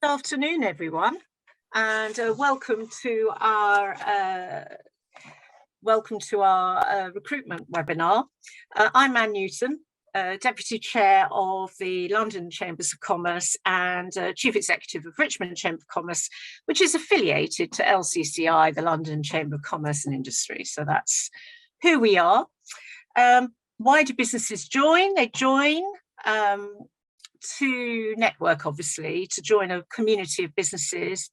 Good afternoon, everyone, and welcome to our recruitment webinar. I'm Anne Newton, Deputy Chair of the London Chambers of Commerce and Chief Executive of Richmond Chamber of Commerce, which is affiliated to LCCI, the London Chamber of Commerce and Industry. So that's who we are. Why do businesses join? They join to network, obviously, to join a community of businesses,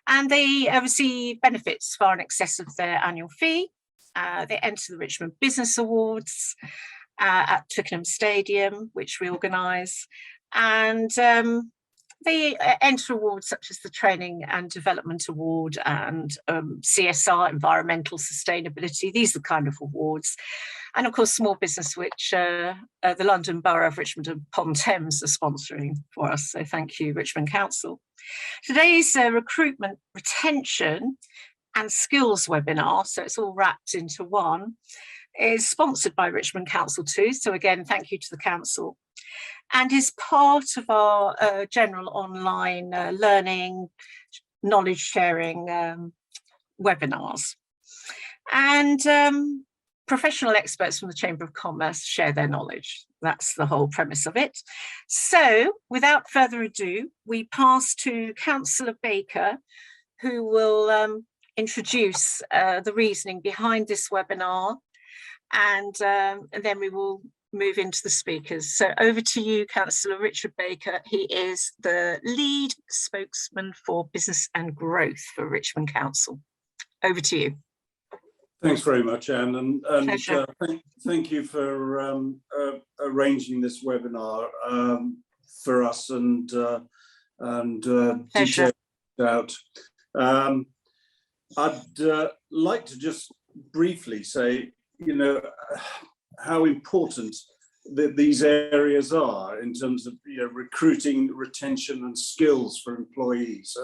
and they receive benefits far in excess of their annual fee. They enter the Richmond Business Awards at Twickenham Stadium, which we organise, and they enter awards such as the Training and Development Award and CSR, Environmental Sustainability. These are the kind of awards. And of course, small business, which the London Borough of Richmond upon Thames are sponsoring for us. So thank you, Richmond Council. Today's recruitment, retention and skills webinar, so it's all wrapped into one, is sponsored by Richmond Council too. So again, thank you to the council, and is part of our general online learning, knowledge sharing webinars. And professional experts from the Chamber of Commerce share their knowledge. That's the whole premise of it. So without further ado, we pass to Councillor Baker, who will introduce the reasoning behind this webinar, and then we will move into the speakers. So over to you, Councillor Richard Baker. He is the lead spokesman for business and growth for Richmond Council. Over to you. Thanks very much, Anne, and thank you for arranging this webinar for us and detail it out. I'd like to just briefly say, how important these areas are in terms of recruiting, retention, and skills for employees.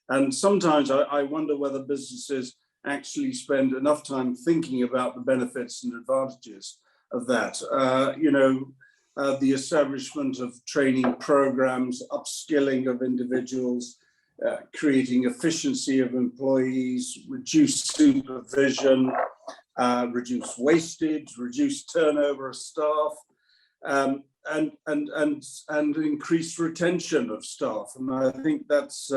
And sometimes I wonder whether businesses actually spend enough time thinking about the benefits and advantages of that. The establishment of training programs, upskilling of individuals, creating efficiency of employees, reduced supervision, reduce wastage, reduce turnover of staff, and increased retention of staff. And I think that's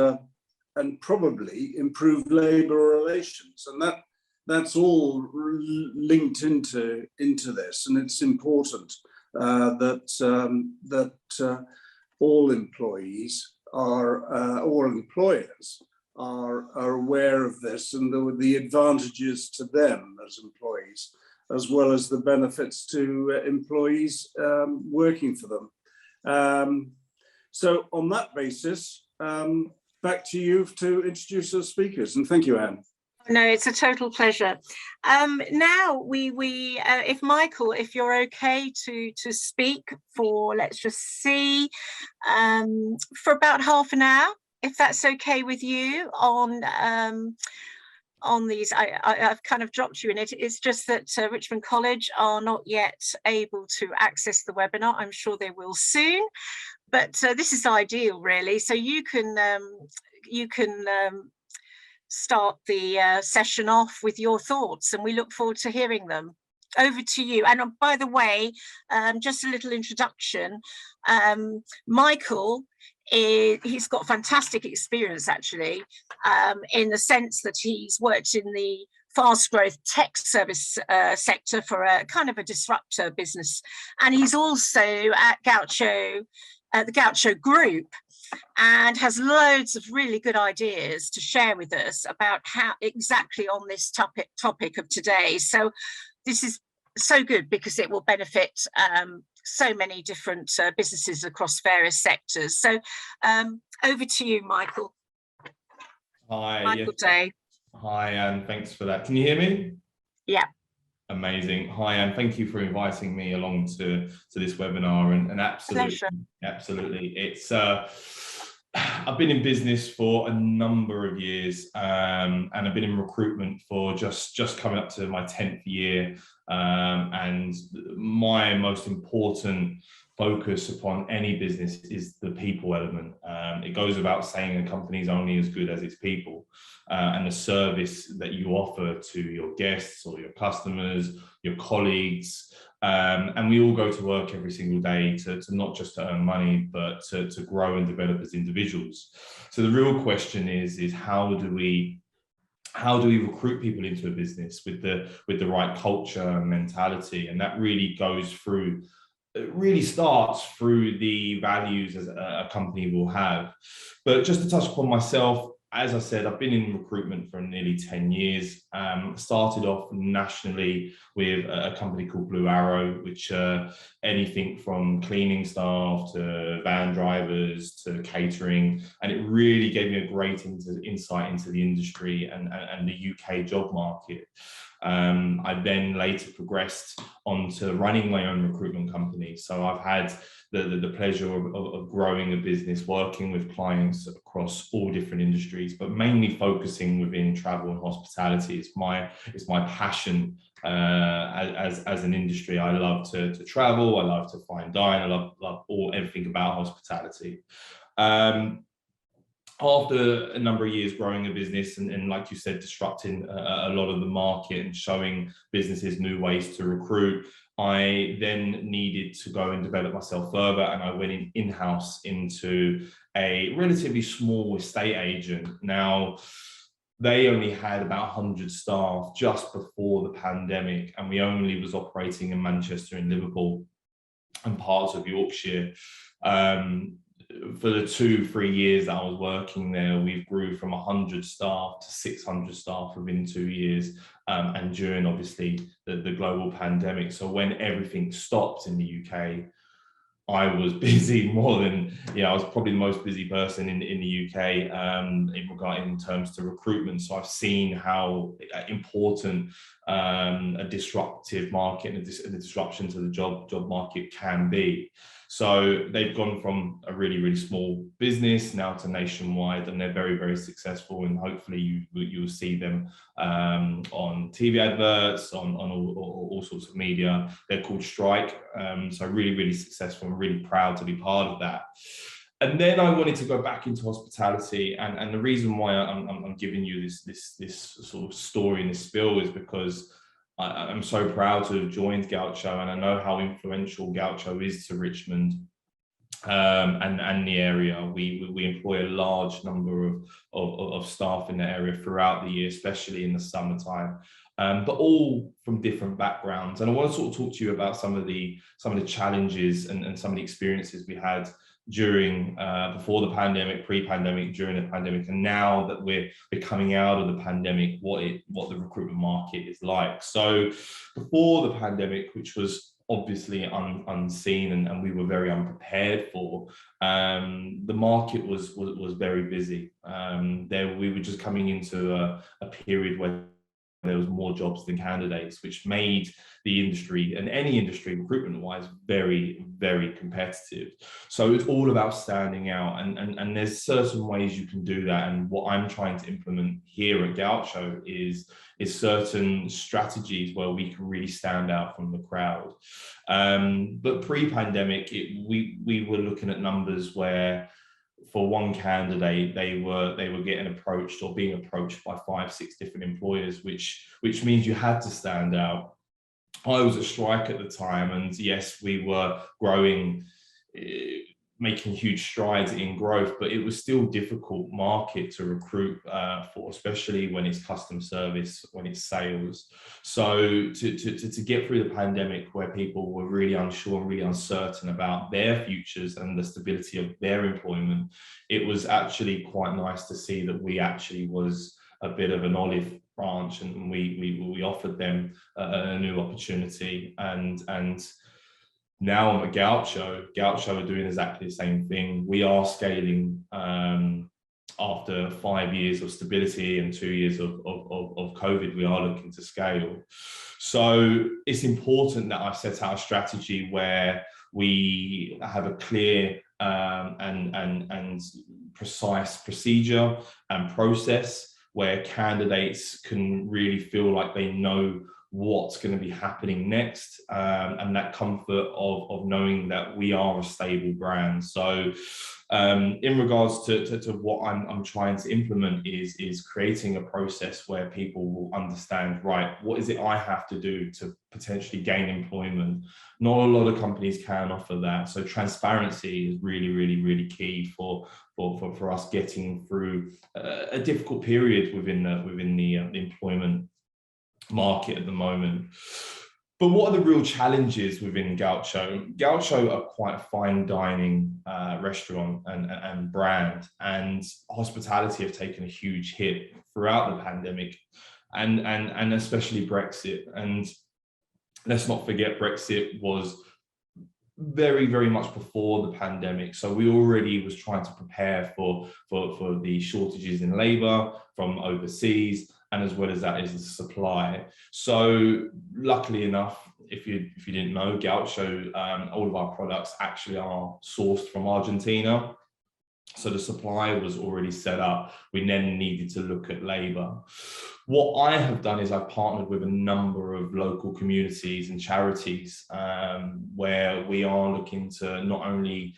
and probably improved labour relations, and that's all linked into this. And it's important that all employees are all employers are aware of this, and the advantages to them as employees, as well as the benefits to employees working for them. So on that basis, back to you to introduce our speakers, and thank you, Anne. No, it's a total pleasure. Now if Michael, if you're okay to speak for, let's just see, for about half an hour, if that's okay with you on these. I've kind of dropped you in it. It's just that Richmond College are not yet able to access the webinar. I'm sure they will soon, but this is ideal, really. So you can start the session off with your thoughts, and we look forward to hearing them. Over to you. And by the way, just a little introduction. Michael, he's got fantastic experience, actually, in the sense that he's worked in the fast growth tech service sector for a kind of a disruptor business. And he's also at Gaucho, the Gaucho group, and has loads of really good ideas to share with us about how exactly on this topic of today. So this is so good because it will benefit so many different businesses across various sectors. So over to you, Michael. Hi. Michael Day. Hi, Anne. Thanks for that. Can you hear me? Yeah. Amazing. Hi, Anne. Thank you for inviting me along to this webinar. And absolutely, it's I've been in business for a number of years, and I've been in recruitment for just coming up to my 10th year. And my most important focus upon any business is the people element. It goes without saying a company is only as good as its people, and the service that you offer to your guests or your customers, your colleagues. And we all go to work every single day to not just to earn money, but to grow and develop as individuals. So the real question is how do we recruit people into a business with the right culture and mentality? And that really goes through, it really starts through the values as a company will have. But just to touch upon myself, as I said, I've been in recruitment for nearly 10 years. Started off nationally with a company called Blue Arrow, which anything from cleaning staff to van drivers to catering. And it really gave me a great insight into the industry and the UK job market. I then later progressed onto running my own recruitment company. So I've had the pleasure of growing a business, working with clients across all different industries, but mainly focusing within travel and hospitality. It's my passion as an industry. I love to travel, I love to fine dine, I love everything about hospitality. After a number of years growing a business and like you said, disrupting a lot of the market and showing businesses new ways to recruit, I then needed to go and develop myself further, and I went in-house into a relatively small estate agent. Now, they only had about 100 staff just before the pandemic, and we only was operating in Manchester and Liverpool and parts of Yorkshire. For the 2-3 years that I was working there, we grew from 100 staff to 600 staff within 2 years, and during obviously the global pandemic. So when everything stopped in the UK, I was busy more than, I was probably the most busy person in the UK in terms to recruitment. So I've seen how important a disruptive market and a disruption to the job market can be. So they've gone from a really, really small business now to nationwide, and they're very, very successful. And hopefully you'll see them on TV adverts, on all sorts of media. They're called Strike. So really, really successful. I'm really proud to be part of that. And then I wanted to go back into hospitality, and the reason why I'm giving you this sort of story and this spill is because I'm so proud to have joined Gaucho, and I know how influential Gaucho is to Richmond and the area. We employ a large number of staff in the area throughout the year, especially in the summertime, but all from different backgrounds. And I want to sort of talk to you about some of the challenges and some of the experiences we had during before the pandemic, pre-pandemic, during the pandemic, and now that we're coming out of the pandemic, what the recruitment market is like. So before the pandemic, which was obviously unseen and we were very unprepared for, the market was very busy. We were just coming into a period where there was more jobs than candidates, which made the industry, and any industry recruitment wise, very, very competitive. So it's all about standing out, and there's certain ways you can do that. And what I'm trying to implement here at Gaucho is certain strategies where we can really stand out from the crowd. But pre-pandemic, we were looking at numbers where for one candidate, they were getting approached or being approached by 5-6 different employers, which means you had to stand out. I was at Strike at the time, and yes, we were growing, making huge strides in growth, but it was still a difficult market to recruit for, especially when it's customer service, when it's sales. So to get through the pandemic, where people were really unsure and really uncertain about their futures and the stability of their employment, it was actually quite nice to see that we actually was a bit of an olive branch, and we offered them a new opportunity. And now I'm at Gaucho. Gaucho are doing exactly the same thing. We are scaling after 5 years of stability and 2 years of COVID. We are looking to scale. So it's important that I set out a strategy where we have a clear and precise procedure and process, where candidates can really feel like they know what's going to be happening next, and that comfort of knowing that we are a stable brand. So in regards to what I'm trying to implement is creating a process where people will understand, right, what is it I have to do to potentially gain employment? Not a lot of companies can offer that. So transparency is really, really, really key for us getting through a difficult period within the employment market at the moment. But what are the real challenges within Gaucho? Gaucho are quite a fine dining restaurant and brand, and hospitality have taken a huge hit throughout the pandemic, and especially Brexit. And let's not forget, Brexit was very, very much before the pandemic. So we already was trying to prepare for the shortages in labour from overseas, and as well as that is the supply. So luckily enough, if you didn't know, Gaucho, all of our products actually are sourced from Argentina. So the supply was already set up. We then needed to look at labour. What I have done is I've partnered with a number of local communities and charities where we are looking to not only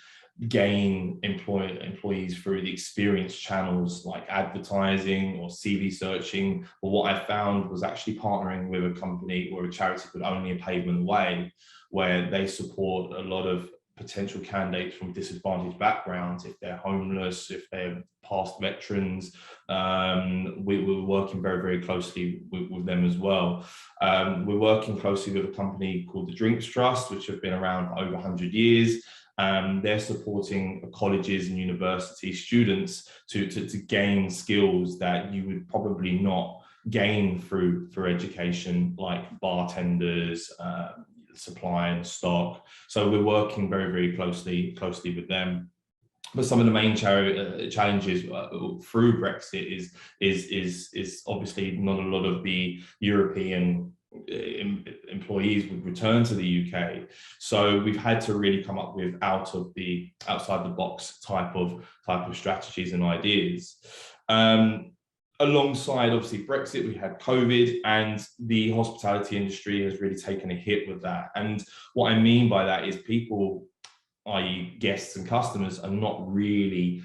gain employees through the experience channels like advertising or CV searching, but what I found was actually partnering with a company or a charity called Only a Pavement Away, where they support a lot of potential candidates from disadvantaged backgrounds, if they're homeless, if they're past veterans. We're working very, very closely with them as well. We're working closely with a company called the Drinks Trust, which have been around for over 100 years. They're supporting colleges and university students to gain skills that you would probably not gain through education, like bartenders, supply and stock. So we're working very, very closely with them. But some of the main challenges through Brexit is obviously not a lot of the European employees would return to the UK. So we've had to really come up with outside the box type of strategies and ideas. Alongside obviously Brexit, we had COVID, and the hospitality industry has really taken a hit with that. And what I mean by that is people, i.e. guests and customers, are not really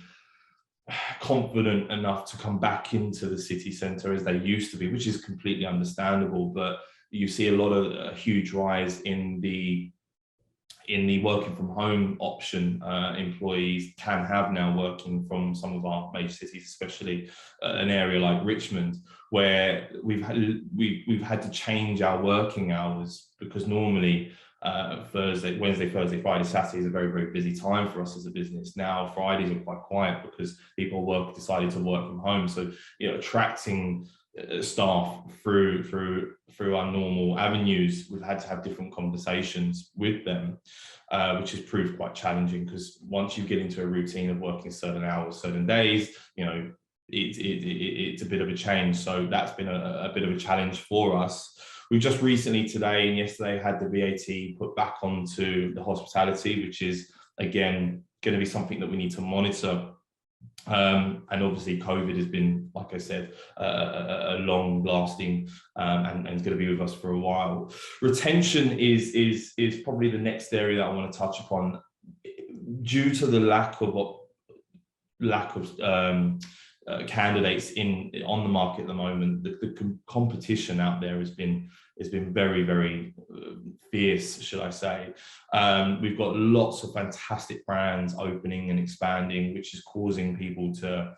confident enough to come back into the city centre as they used to be, which is completely understandable. But you see a lot of a huge rise in the working from home option. Employees can have now working from some of our major cities, especially an area like Richmond, where we've had to change our working hours, because normally Wednesday, Thursday, Friday, Saturday is a very, very busy time for us as a business. Now Fridays are quite quiet because people decided to work from home. So, attracting staff through our normal avenues, we've had to have different conversations with them, which has proved quite challenging, because once you get into a routine of working certain hours, certain days, it's a bit of a change. So that's been a bit of a challenge for us. We've just recently, today and yesterday, had the VAT put back onto the hospitality, which is again going to be something that we need to monitor. And obviously COVID has been, like I said, a long-lasting and it's going to be with us for a while. Retention is probably the next area that I want to touch upon. Due to the lack of candidates on the market at the moment, the competition out there has been very, very fierce, should I say. We've got lots of fantastic brands opening and expanding, which is causing people to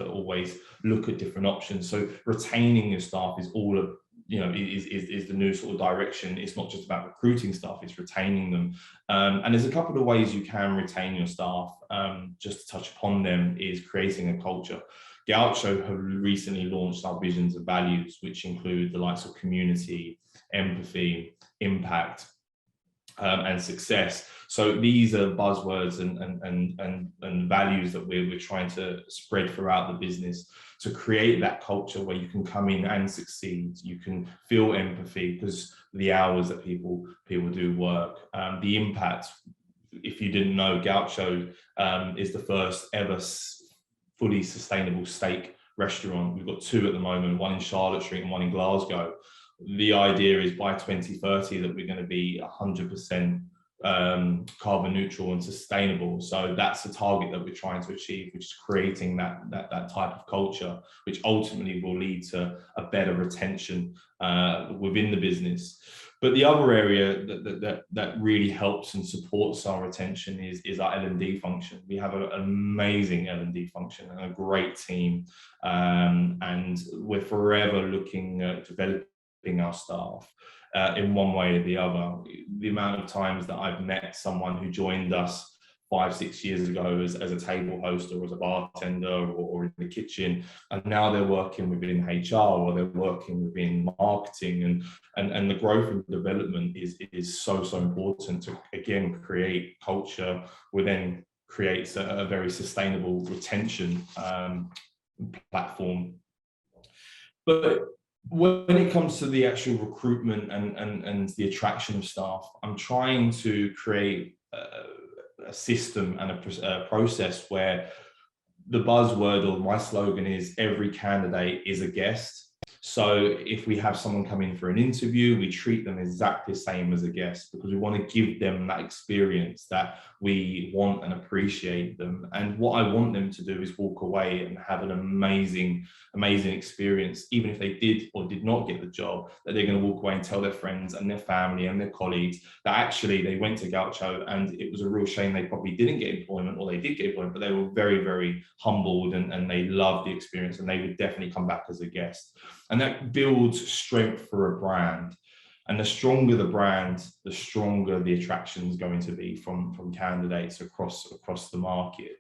always look at different options. So retaining your staff is all of, is the new sort of direction. It's not just about recruiting staff, it's retaining them. And there's a couple of ways you can retain your staff. Just to touch upon them is creating a culture. Gaucho have recently launched our visions and values, which include the likes of community, empathy, impact, and success. So these are buzzwords and values that we're trying to spread throughout the business to create that culture where you can come in and succeed. You can feel empathy because the hours that people do work. The impact, if you didn't know, Gaucho is the first ever fully sustainable steak restaurant. We've got two at the moment, one in Charlotte Street and one in Glasgow. the idea is by 2030 that we're going to be 100% carbon neutral and sustainable. So that's the target that we're trying to achieve, which is creating that type of culture, which ultimately will lead to a better retention within the business. But the other area that really helps and supports our retention is our L&D function. We have an amazing L&D function and a great team, and we're forever looking at developing our staff in one way or the other. The amount of times that I've met someone who joined us 5-6 years ago as a table host or as a bartender or in the kitchen, and now they're working within HR or they're working within marketing, and the growth and development is so important to, again, create culture, which then creates a very sustainable retention platform. But when it comes to the actual recruitment and the attraction of staff, I'm trying to create a system and a process where the buzzword or my slogan is every candidate is a guest. So if we have someone come in for an interview, we treat them exactly the same as a guest, because we want to give them that experience that we want and appreciate them. And what I want them to do is walk away and have an amazing experience, even if they did or did not get the job, that they're going to walk away and tell their friends and their family and their colleagues that actually they went to Gaucho and it was a real shame they probably didn't get employment, or they did get employment, but they were very, very humbled and they loved the experience, and they would definitely come back as a guest. And that builds strength for a brand. And the stronger the brand, the stronger the attraction is going to be from candidates across the market.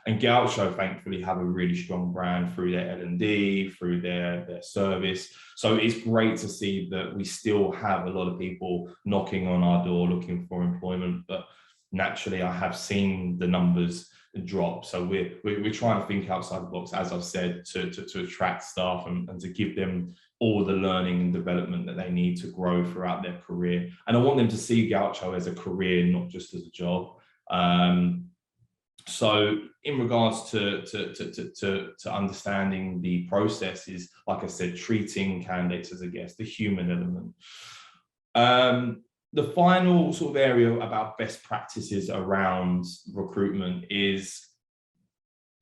And Gaucho, thankfully, have a really strong brand through their L&D, through their service. So it's great to see that we still have a lot of people knocking on our door looking for employment. But naturally, I have seen the numbers drop. So we're trying to think outside the box, as I've said, to attract staff and to give them all the learning and development that they need to grow throughout their career. And I want them to see Gaucho as a career, not just as a job. So in regards to understanding the process is, like I said, treating candidates as a guest, the human element. The final sort of area about best practices around recruitment is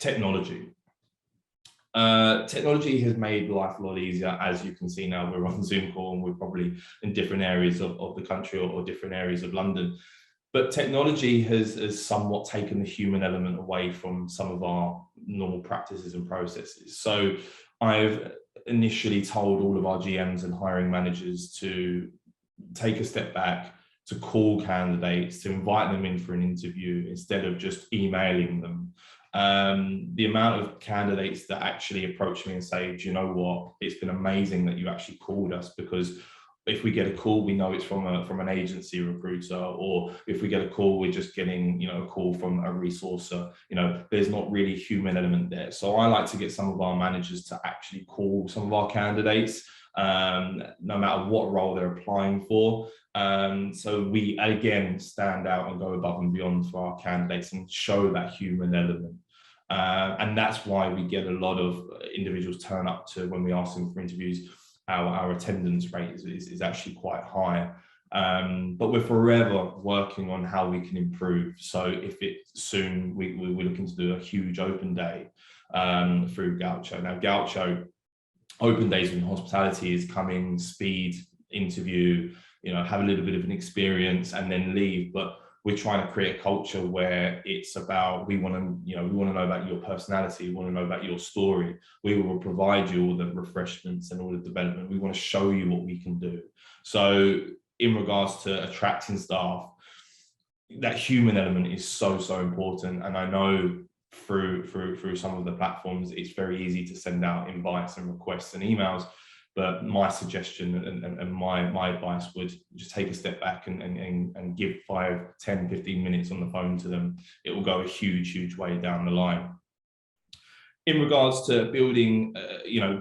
technology. Technology has made life a lot easier. As you can see now, we're on Zoom call and we're probably in different areas of the country or different areas of London. But technology has somewhat taken the human element away from some of our normal practices and processes. So I've initially told all of our GMs and hiring managers to take a step back, to call candidates, to invite them in for an interview instead of just emailing them. The amount of candidates that actually approach me and say, do you know what, it's been amazing that you actually called us, because if we get a call, we know it's from an agency recruiter, or if we get a call, we're just getting, a call from a resourcer. There's not really a human element there. So I like to get some of our managers to actually call some of our candidates, no matter what role they're applying for. So we, again, stand out and go above and beyond for our candidates and show that human element. And that's why we get a lot of individuals turn up to, when we ask them for interviews, our attendance rate is actually quite high. But we're forever working on how we can improve. So if it's soon, we're looking to do a huge open day through Gaucho. Now, Gaucho open days in hospitality is come in, speed, interview, have a little bit of an experience and then leave. But we're trying to create a culture where it's about, we want to know about your personality, we want to know about your story. We will provide you all the refreshments and all the development. We want to show you what we can do. So in regards to attracting staff, that human element is so important. And I know through some of the platforms, it's very easy to send out invites and requests and emails. But my suggestion and my advice would just take a step back and give 5, 10, 15 minutes on the phone to them. It will go a huge way down the line. In regards to building,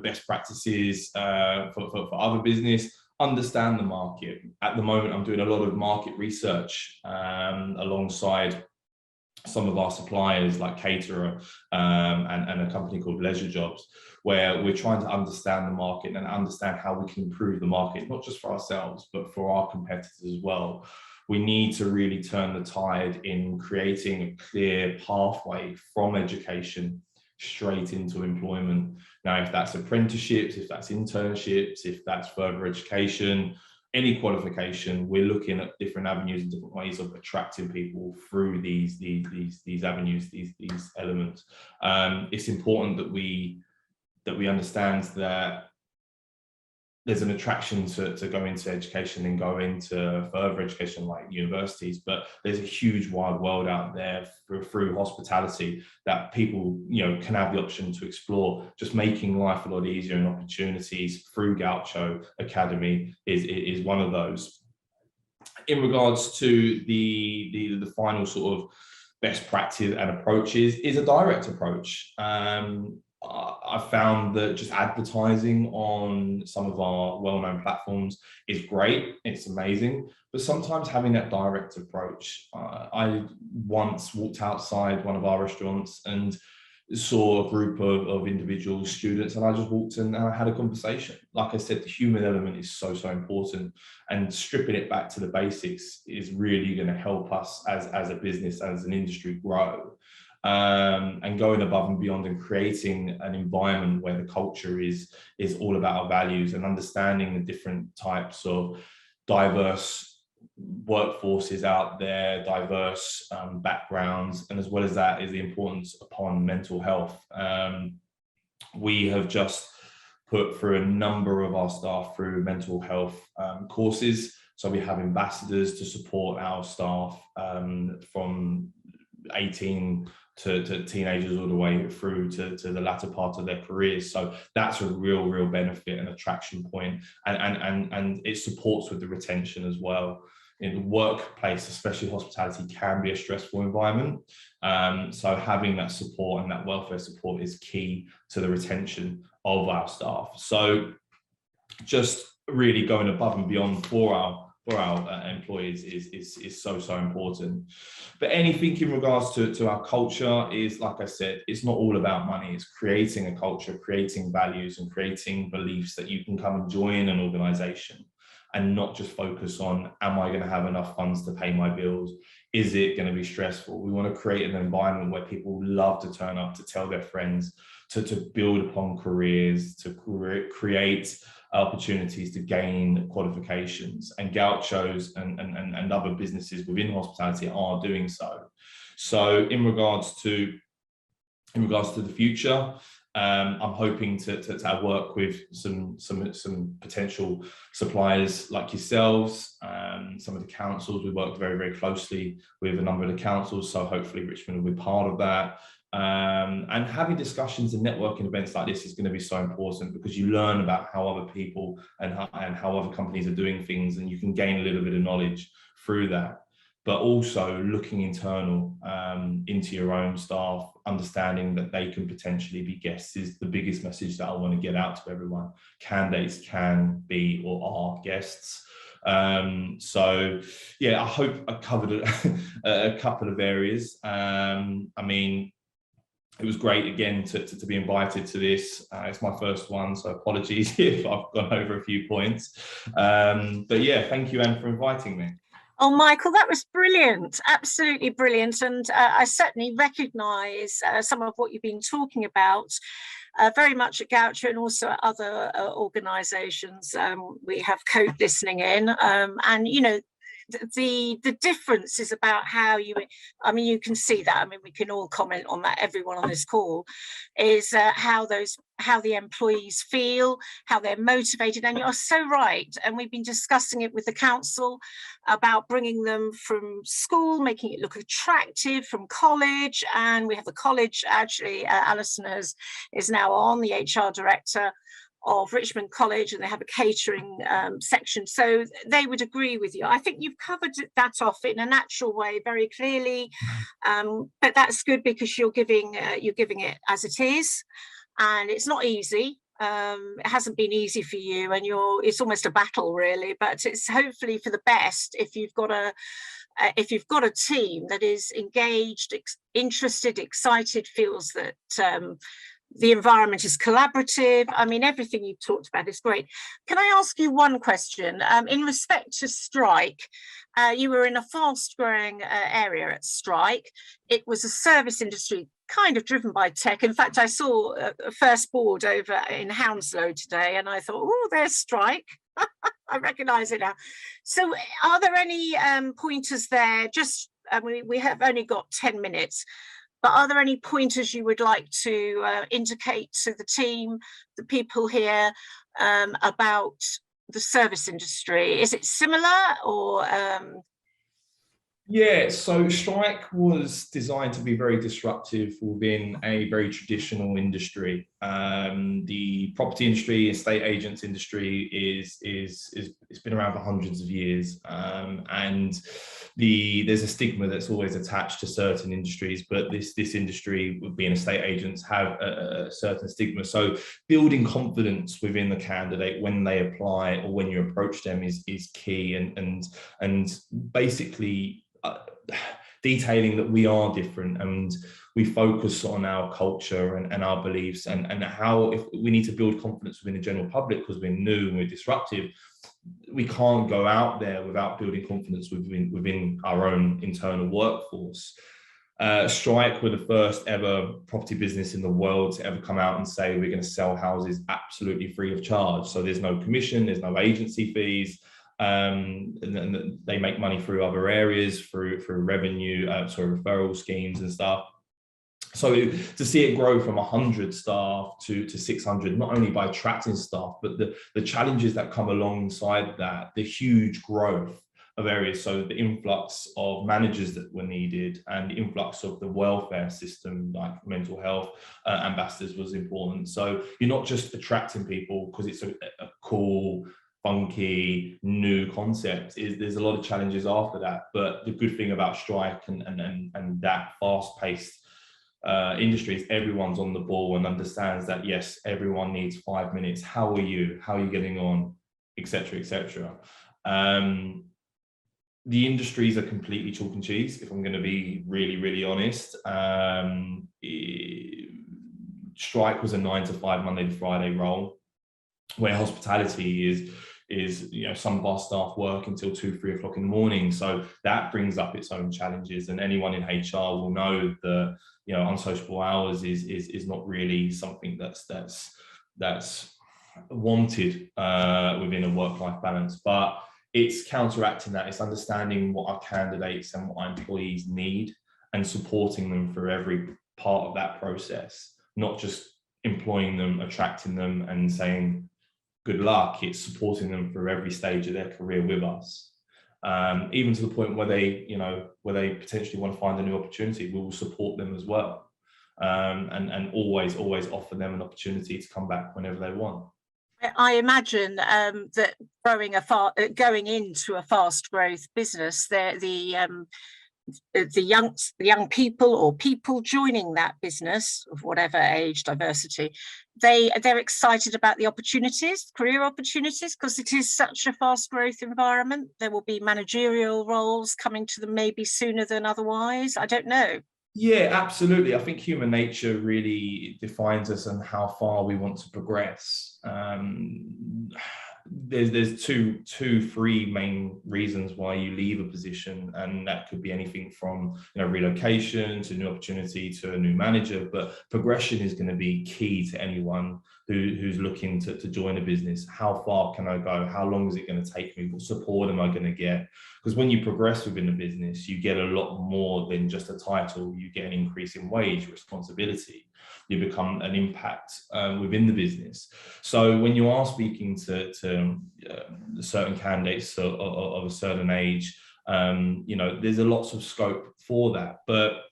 best practices for other business, understand the market. At the moment, I'm doing a lot of market research alongside some of our suppliers like Caterer and a company called Leisure Jobs, where we're trying to understand the market and understand how we can improve the market, not just for ourselves, but for our competitors as well. We need to really turn the tide in creating a clear pathway from education straight into employment. Now, if that's apprenticeships, if that's internships, if that's further education, any qualification, we're looking at different avenues and different ways of attracting people through these avenues, these elements. It's important that we understand that there's an attraction to go into education and go into further education like universities, but there's a huge wide world out there through hospitality that people, you know, can have the option to explore. Just making life a lot easier and opportunities through Gaucho Academy is one of those. In regards to the final sort of best practice and approaches is a direct approach. I found that just advertising on some of our well-known platforms is great, it's amazing, but sometimes having that direct approach. I once walked outside one of our restaurants and saw a group of individuals, students, and I just walked in and I had a conversation. Like I said, the human element is so important, and stripping it back to the basics is really going to help us as a business, as an industry grow. And going above and beyond and creating an environment where the culture is all about our values and understanding the different types of diverse workforces out there, diverse backgrounds, and as well as that is the importance upon mental health. We have just put through a number of our staff through mental health courses. So we have ambassadors to support our staff from 18 to teenagers all the way through to the latter part of their careers. So that's a real benefit and attraction point, and it supports with the retention as well. In the workplace, especially hospitality, can be a stressful environment. So having that support and that welfare support is key to the retention of our staff. So just really going above and beyond for our employees is so important. But anything in regards to our culture is, like I said, it's not all about money. It's creating a culture, creating values, and creating beliefs that you can come and join an organization and not just focus on, am I going to have enough funds to pay my bills? Is it going to be stressful? We want to create an environment where people love to turn up, to tell their friends, to build upon careers, to create opportunities to gain qualifications, and Gauchos and other businesses within hospitality are doing so. So in regards to the future, I'm hoping to work with some potential suppliers like yourselves, some of the councils. We work very closely with a number of the councils, so hopefully Richmond will be part of that. And having discussions and networking events like this is going to be so important, because you learn about how other people and how other companies are doing things, and you can gain a little bit of knowledge through that. But also looking internal into your own staff, understanding that they can potentially be guests is the biggest message that I want to get out to everyone. Candidates can be or are guests. So yeah, I hope I covered a couple of areas. I mean, it was great again to be invited to this. It's my first one, so apologies if I've gone over a few points. But yeah, thank you, Anne, for inviting me. Oh, Michael, that was brilliant, absolutely brilliant. And I certainly recognise some of what you've been talking about very much at Gaucho and also at other organisations. We have Cope listening in, and, you know, the difference is about how you, I mean, you can see that, I mean, we can all comment on that, everyone on this call, is how the employees feel, how they're motivated. And you're so right, and we've been discussing it with the council about bringing them from school, making it look attractive from college. And we have the college, actually, Alison is now on, the HR director of Richmond College, and they have a catering section, so they would agree with you. I think you've covered that off in a natural way, very clearly, but that's good, because you're giving it as it is, and it's not easy. It hasn't been easy for you, and it's almost a battle, really, but it's hopefully for the best if you've got if you've got a team that is engaged, interested, excited, feels that the environment is collaborative. I mean, everything you've talked about is great. Can I ask you one question? In respect to Strike, you were in a fast-growing area at Strike. It was a service industry kind of driven by tech. In fact, I saw a first board over in Hounslow today, and I thought, oh, there's Strike. I recognise it now. So are there any pointers there? Just, we have only got 10 minutes. But are there any pointers you would like to indicate to the team, the people here, about the service industry? Is it similar or? Yeah, so Strike was designed to be very disruptive within a very traditional industry. The property industry, estate agents industry it's been around for hundreds of years, and there's a stigma that's always attached to certain industries, but this industry, being estate agents, have a certain stigma. So building confidence within the candidate when they apply or when you approach them is key, and basically detailing that we are different and we focus on our culture and our beliefs, and how, if we need to build confidence within the general public because we're new and we're disruptive, we can't go out there without building confidence within our own internal workforce. Strike were the first ever property business in the world to ever come out and say we're going to sell houses absolutely free of charge. So there's no commission, there's no agency fees. And they make money through other areas, through revenue, referral schemes and stuff. So to see it grow from 100 staff to 600, not only by attracting staff, but the challenges that come alongside that, the huge growth of areas. So the influx of managers that were needed and the influx of the welfare system, like mental health ambassadors, was important. So you're not just attracting people because it's a cool, funky new concept. There's a lot of challenges after that, but the good thing about Strike and that fast-paced industry is everyone's on the ball and understands that yes, everyone needs 5 minutes. How are you getting on, etc., etc. The industries are completely chalk and cheese, if I'm going to be really honest. Strike was a 9 to 5 Monday to Friday role, where hospitality is some of our staff work until 2-3 o'clock in the morning. So that brings up its own challenges, and anyone in HR will know that unsociable hours is not really something that's wanted within a work-life balance. But it's counteracting that. It's understanding what our candidates and what our employees need and supporting them through every part of that process, not just employing them, attracting them and saying good luck. It's supporting them through every stage of their career with us, even to the point where they potentially want to find a new opportunity. We will support them as well, and always offer them an opportunity to come back whenever they want. I imagine that going into a fast growth business, the young people or people joining that business of whatever age, diversity, they're excited about the opportunities, career opportunities, because it is such a fast growth environment. There will be managerial roles coming to them maybe sooner than otherwise. I don't know. Yeah, absolutely. I think human nature really defines us and how far we want to progress. There's three main reasons why you leave a position, and that could be anything from relocation to new opportunity to a new manager. But progression is going to be key to anyone who's looking to join a business. How far can I go? How long is it going to take me? What support am I going to get? Because when you progress within a business, you get a lot more than just a title. You get an increase in wage, responsibility. You become an impact within the business. So when you are speaking to certain candidates of a certain age, there's a lots of scope for that. But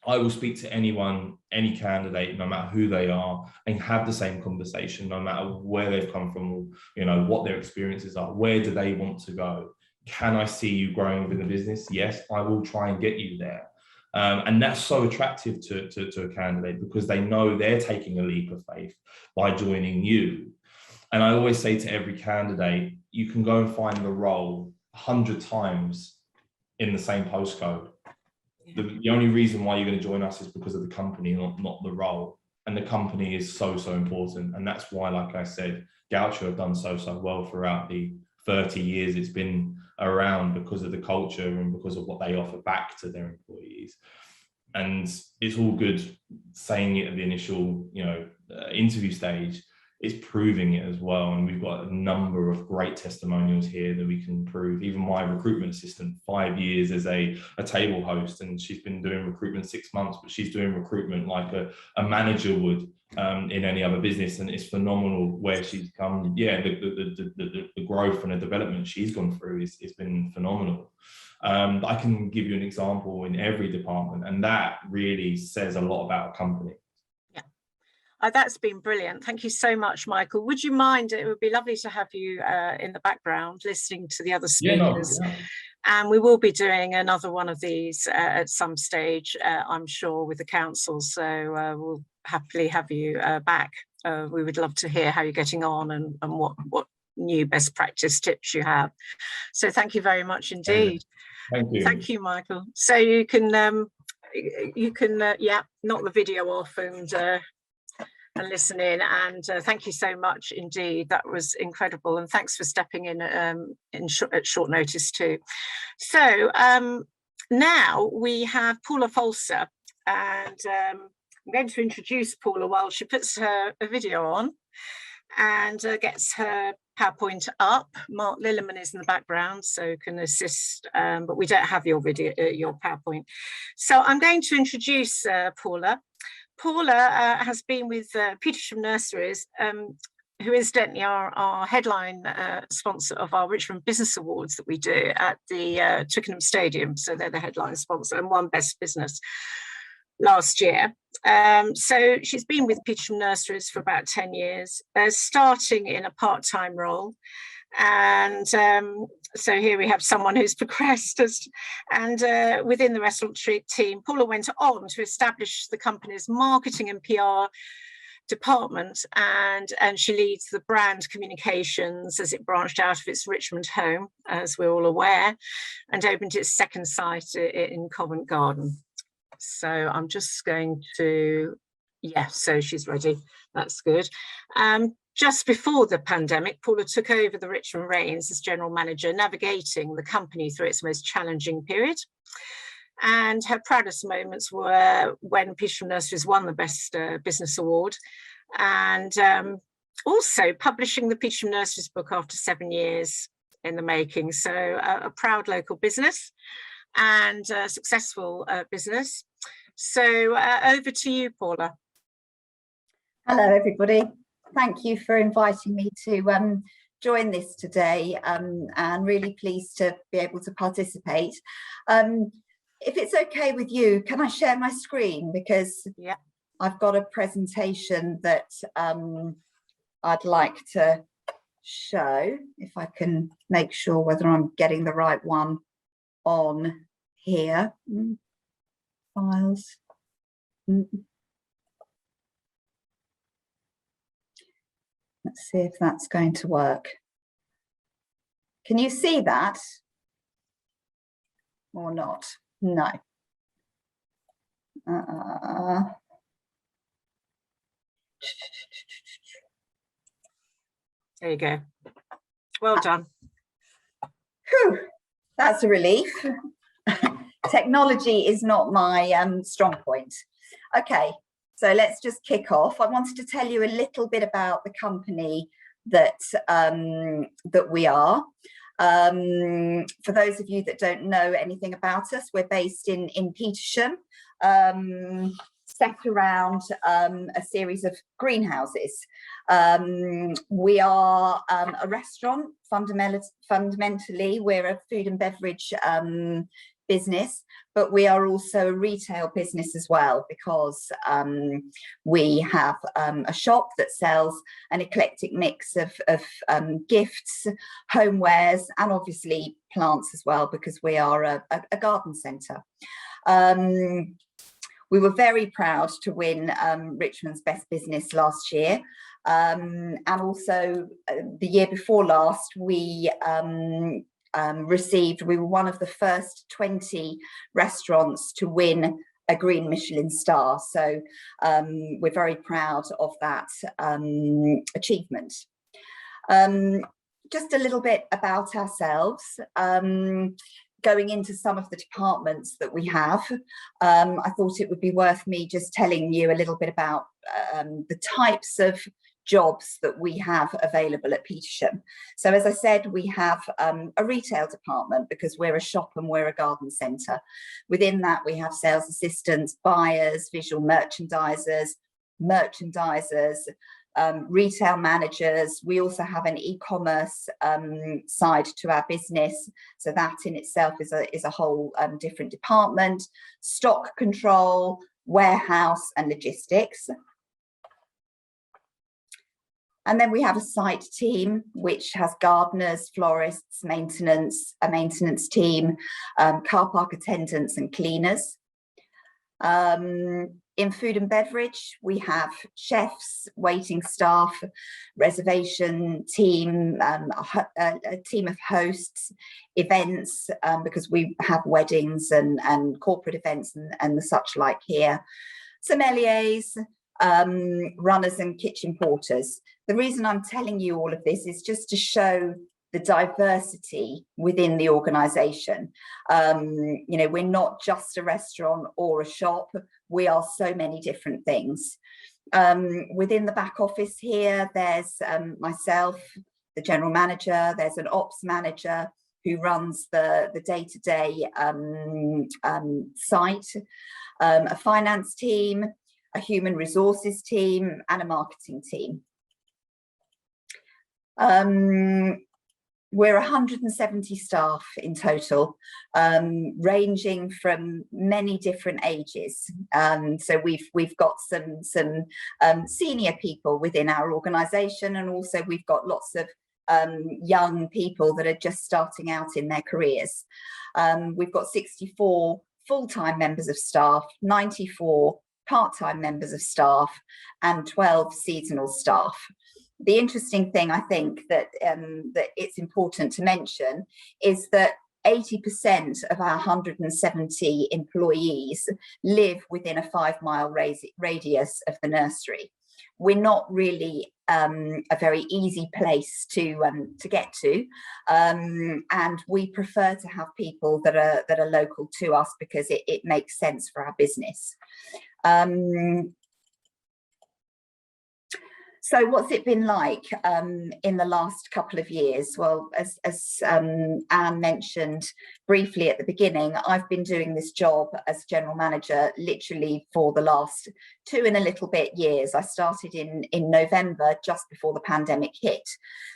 I will speak to anyone, any candidate, no matter who they are, and have the same conversation, no matter where they've come from, what their experiences are. Where do they want to go? Can I see you growing within the business? Yes, I will try and get you there. And that's so attractive to a candidate, because they know they're taking a leap of faith by joining you. And I always say to every candidate, you can go and find the role 100 times in the same postcode. The only reason why you're going to join us is because of the company, not the role. And the company is so important. And that's why, like I said, Gaucho have done so well throughout the 30 years it's been around, because of the culture and because of what they offer back to their employees. And it's all good saying it at the initial, interview stage. It's proving it as well. And we've got a number of great testimonials here that we can prove. Even my recruitment assistant, 5 years as a table host, and she's been doing recruitment 6 months, but she's doing recruitment like a manager would in any other business. And it's phenomenal where she's come. Yeah, the growth and the development she's gone through is been phenomenal. I can give you an example in every department, and that really says a lot about a company. That's been brilliant. Thank you so much, Michael. Would you mind, it would be lovely to have you in the background listening to the other speakers. And we will be doing another one of these at some stage, I'm sure, with the council. So we'll happily have you back. We would love to hear how you're getting on and what new best practice tips you have. So thank you very much indeed. Thank you. Thank you, Michael. So you can knock the video off and listen in, and thank you so much indeed. That was incredible, and thanks for stepping in at short notice too. So now we have Paula Folser, and I'm going to introduce Paula while she puts her video on and gets her PowerPoint up. Mark Lilliman is in the background, so can assist, but we don't have your video, your PowerPoint. So I'm going to introduce Paula. Paula has been with Petersham Nurseries, who incidentally are our headline sponsor of our Richmond Business Awards that we do at the Twickenham Stadium. So they're the headline sponsor and won Best Business last year. So she's been with Petersham Nurseries for about 10 years, starting in a part-time role. And so here we have someone who's progressed and within the restaurant team. Paula went on to establish the company's marketing and PR department, and she leads the brand communications as it branched out of its Richmond home, as we're all aware, and opened its second site in Covent Garden. So I'm just going to, so she's ready. That's good. Just before the pandemic, Paula took over the Richmond reins as general manager, navigating the company through its most challenging period. And her proudest moments were when Petersham Nurseries won the Best Business Award, and also publishing the Petersham Nurseries book after 7 years in the making. So a proud local business and a successful business. So over to you, Paula. Hello, everybody. Thank you for inviting me to join this today, and really pleased to be able to participate. If it's okay with you, can I share my screen? Because I've got a presentation that I'd like to show, if I can make sure whether I'm getting the right one on here. Files. Let's see if that's going to work. Can you see that or not? No. There you go. Well done. Whew, that's a relief. Technology is not my strong point. Okay. So let's just kick off. I wanted to tell you a little bit about the company that that we are. For those of you that don't know anything about us, we're based in Petersham, set around a series of greenhouses. We are a restaurant. Fundamentally, we're a food and beverage business, but we are also a retail business as well, because we have a shop that sells an eclectic mix of gifts, homewares, and obviously plants as well, because we are a garden centre. We were very proud to win Richmond's Best Business last year, and also the year before last we we were one of the first 20 restaurants to win a green Michelin star. So we're very proud of that achievement. Just a little bit about ourselves. Going into some of the departments that we have, I thought it would be worth me just telling you a little bit about the types of jobs that we have available at Petersham. So as I said, we have a retail department because we're a shop and we're a garden centre. Within that, we have sales assistants, buyers, visual merchandisers, retail managers. We also have an e-commerce side to our business, so that in itself is a whole different department. Stock control, warehouse and logistics. And then we have a site team which has gardeners, florists, maintenance, a maintenance team, car park attendants and cleaners. In food and beverage, we have chefs, waiting staff, reservation team, a team of hosts, events, because we have weddings and corporate events and the such like here. Sommeliers, runners and kitchen porters. The reason I'm telling you all of this is just to show the diversity within the organisation. You know, we're not just a restaurant or a shop, we are so many different things. Within the back office here, there's myself, the general manager, there's an ops manager who runs the day-to-day site, a finance team, a human resources team and a marketing team. We're 170 staff in total, ranging from many different ages. So we've got some senior people within our organisation, and also we've got lots of young people that are just starting out in their careers. We've got 64 full-time members of staff, 94 part-time members of staff and 12 seasonal staff. The interesting thing I think that it's important to mention is that 80% of our 170 employees live within a 5-mile radius of the nursery. We're not really a very easy place to get to, and we prefer to have people that are local to us because it makes sense for our business. So what's it been like in the last couple of years? Well, as Anne mentioned briefly at the beginning, I've been doing this job as general manager literally for the last 2 and a little bit years. I started in November, just before the pandemic hit.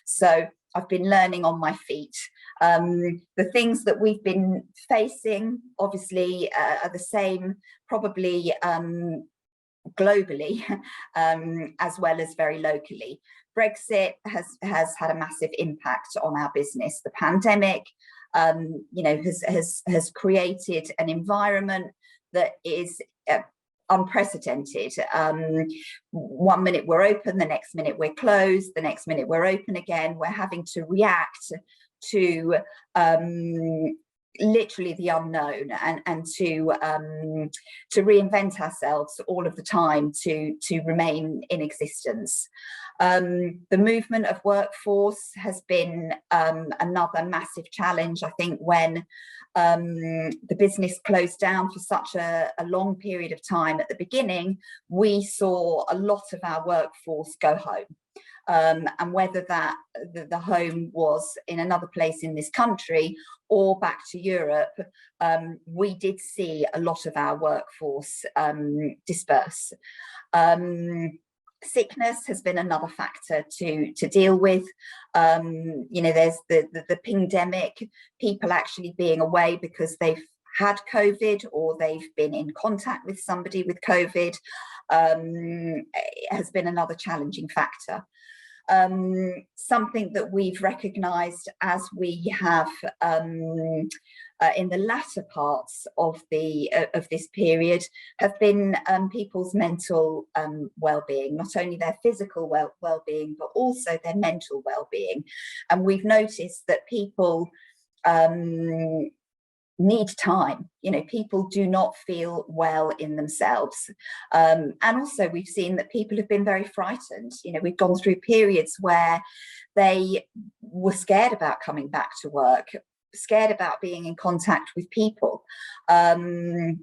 So I've been learning on my feet. The things that we've been facing, obviously, are the same, probably globally, as well as very locally. Brexit has had a massive impact on our business. The pandemic, you know, has created an environment that is unprecedented. 1 minute we're open, the next minute we're closed, the next minute we're open again. We're having to react to literally the unknown and to reinvent ourselves all of the time to remain in existence. The movement of workforce has been another massive challenge. I think when the business closed down for such a long period of time at the beginning, we saw a lot of our workforce go home. And whether that the home was in another place in this country or back to Europe, we did see a lot of our workforce disperse. Sickness has been another factor to deal with. You know, there's the pingdemic, people actually being away because they've had COVID or they've been in contact with somebody with COVID, has been another challenging factor. Something that we've recognised as we have in the latter parts of this period have been people's mental well-being, not only their physical well-being but also their mental well-being. And we've noticed that people need time. You know, people do not feel well in themselves. And also we've seen that people have been very frightened. You know, we've gone through periods where they were scared about coming back to work, scared about being in contact with people. And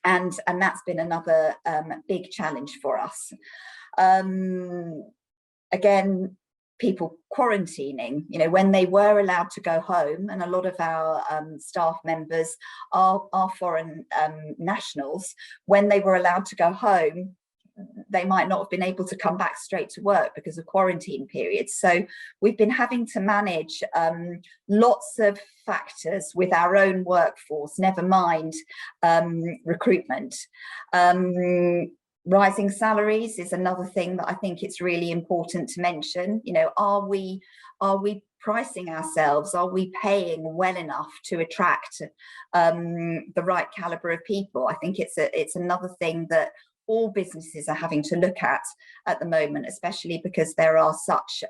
that's been another big challenge for us. Again, people quarantining, you know, when they were allowed to go home, and a lot of our staff members are foreign nationals, when they were allowed to go home, they might not have been able to come back straight to work because of quarantine periods. So we've been having to manage lots of factors with our own workforce, never mind recruitment. Rising salaries is another thing that I think it's really important to mention. You know, are we pricing ourselves? Are we paying well enough to attract the right caliber of people? I think it's another thing that all businesses are having to look at the moment, especially because there are such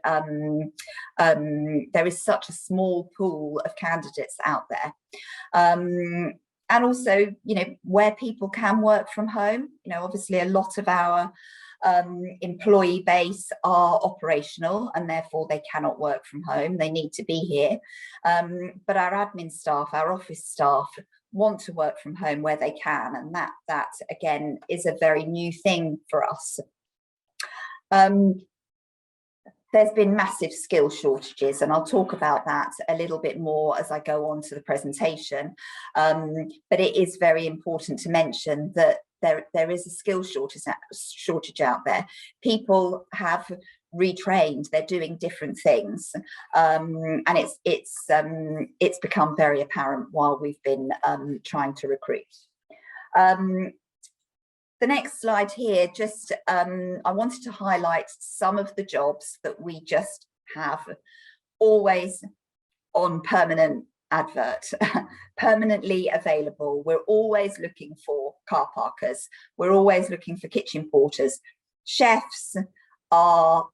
there is such a small pool of candidates out there. And also, you know, where people can work from home. You know, obviously a lot of our employee base are operational and therefore they cannot work from home. They need to be here. But our admin staff, our office staff want to work from home where they can. And that again is a very new thing for us. There's been massive skill shortages, and I'll talk about that a little bit more as I go on to the presentation. But it is very important to mention that there is a skill shortage out there. People have retrained, they're doing different things, and it's become very apparent while we've been trying to recruit. The next slide here, just I wanted to highlight some of the jobs that we just have always on permanent advert, permanently available. We're always looking for car parkers. We're always looking for kitchen porters. Chefs are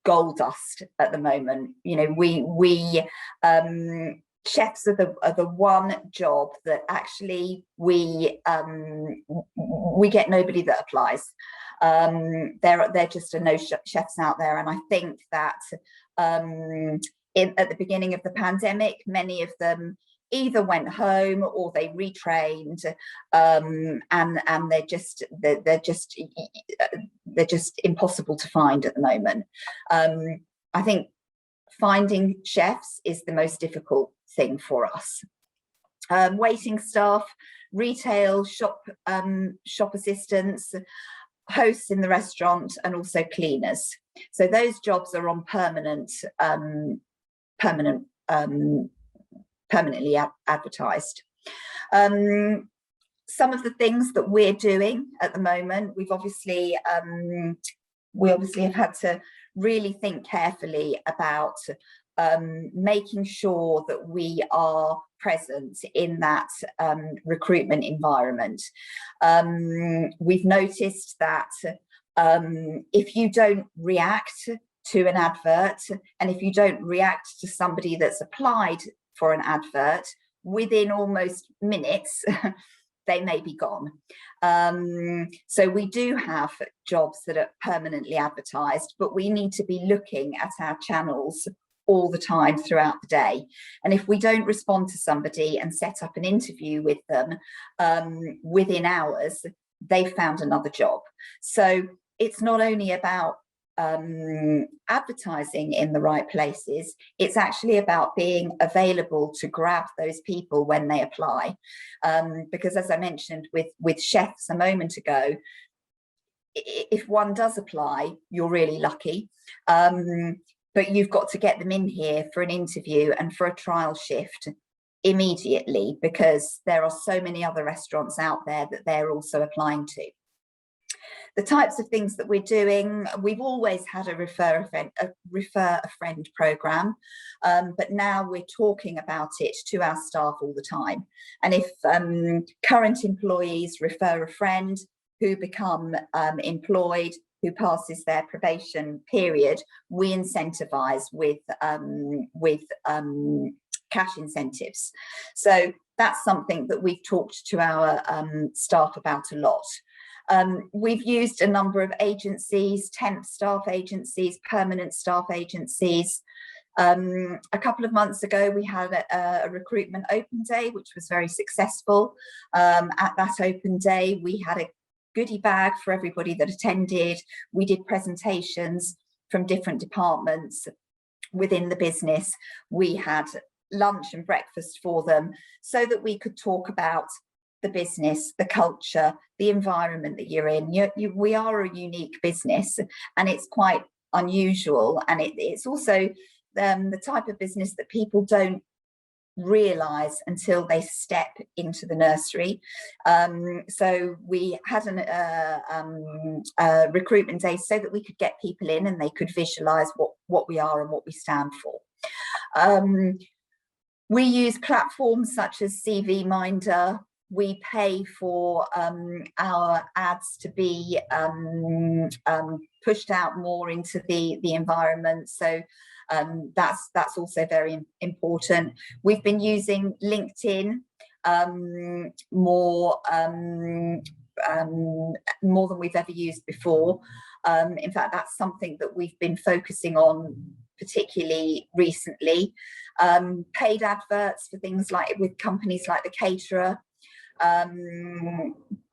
gold dust at the moment. You know, chefs are the one job that actually we get nobody that applies. There just are no chefs out there, and I think that at the beginning of the pandemic, many of them either went home or they retrained, and they're just impossible to find at the moment. I think finding chefs is the most difficult thing for us. Waiting staff, retail, shop assistants, hosts in the restaurant, and also cleaners. So those jobs are on permanently advertised. Some of the things that we're doing at the moment, we obviously have had to really think carefully about making sure that we are present in that recruitment environment. We've noticed that if you don't react to an advert, and if you don't react to somebody that's applied for an advert within almost minutes, they may be gone. So we do have jobs that are permanently advertised, but we need to be looking at our channels all the time throughout the day. And if we don't respond to somebody and set up an interview with them within hours, they've found another job. So it's not only about advertising in the right places, it's actually about being available to grab those people when they apply. Because as I mentioned with chefs a moment ago, if one does apply, you're really lucky. But you've got to get them in here for an interview and for a trial shift immediately, because there are so many other restaurants out there that they're also applying to. The types of things that we're doing, we've always had a refer a friend program, but now we're talking about it to our staff all the time. And if current employees refer a friend who become employed, who passes their probation period, we incentivise with cash incentives. So that's something that we've talked to our staff about a lot. We've used a number of agencies, temp staff agencies, permanent staff agencies. A couple of months ago, we had a recruitment open day, which was very successful. At that open day, we had a goodie bag for everybody that attended. We did presentations from different departments within the business. We had lunch and breakfast for them so that we could talk about the business, the culture, the environment that you're in. We are a unique business, and it's quite unusual, and it's also the type of business that people don't realise until they step into the nursery. So we had a recruitment day so that we could get people in and they could visualise what we are and what we stand for. We use platforms such as CV Minder. We pay for our ads to be pushed out more into the environment. So that's also very important. We've been using LinkedIn more than we've ever used before. In fact, that's something that we've been focusing on particularly recently. Paid adverts for things like with companies like the Caterer.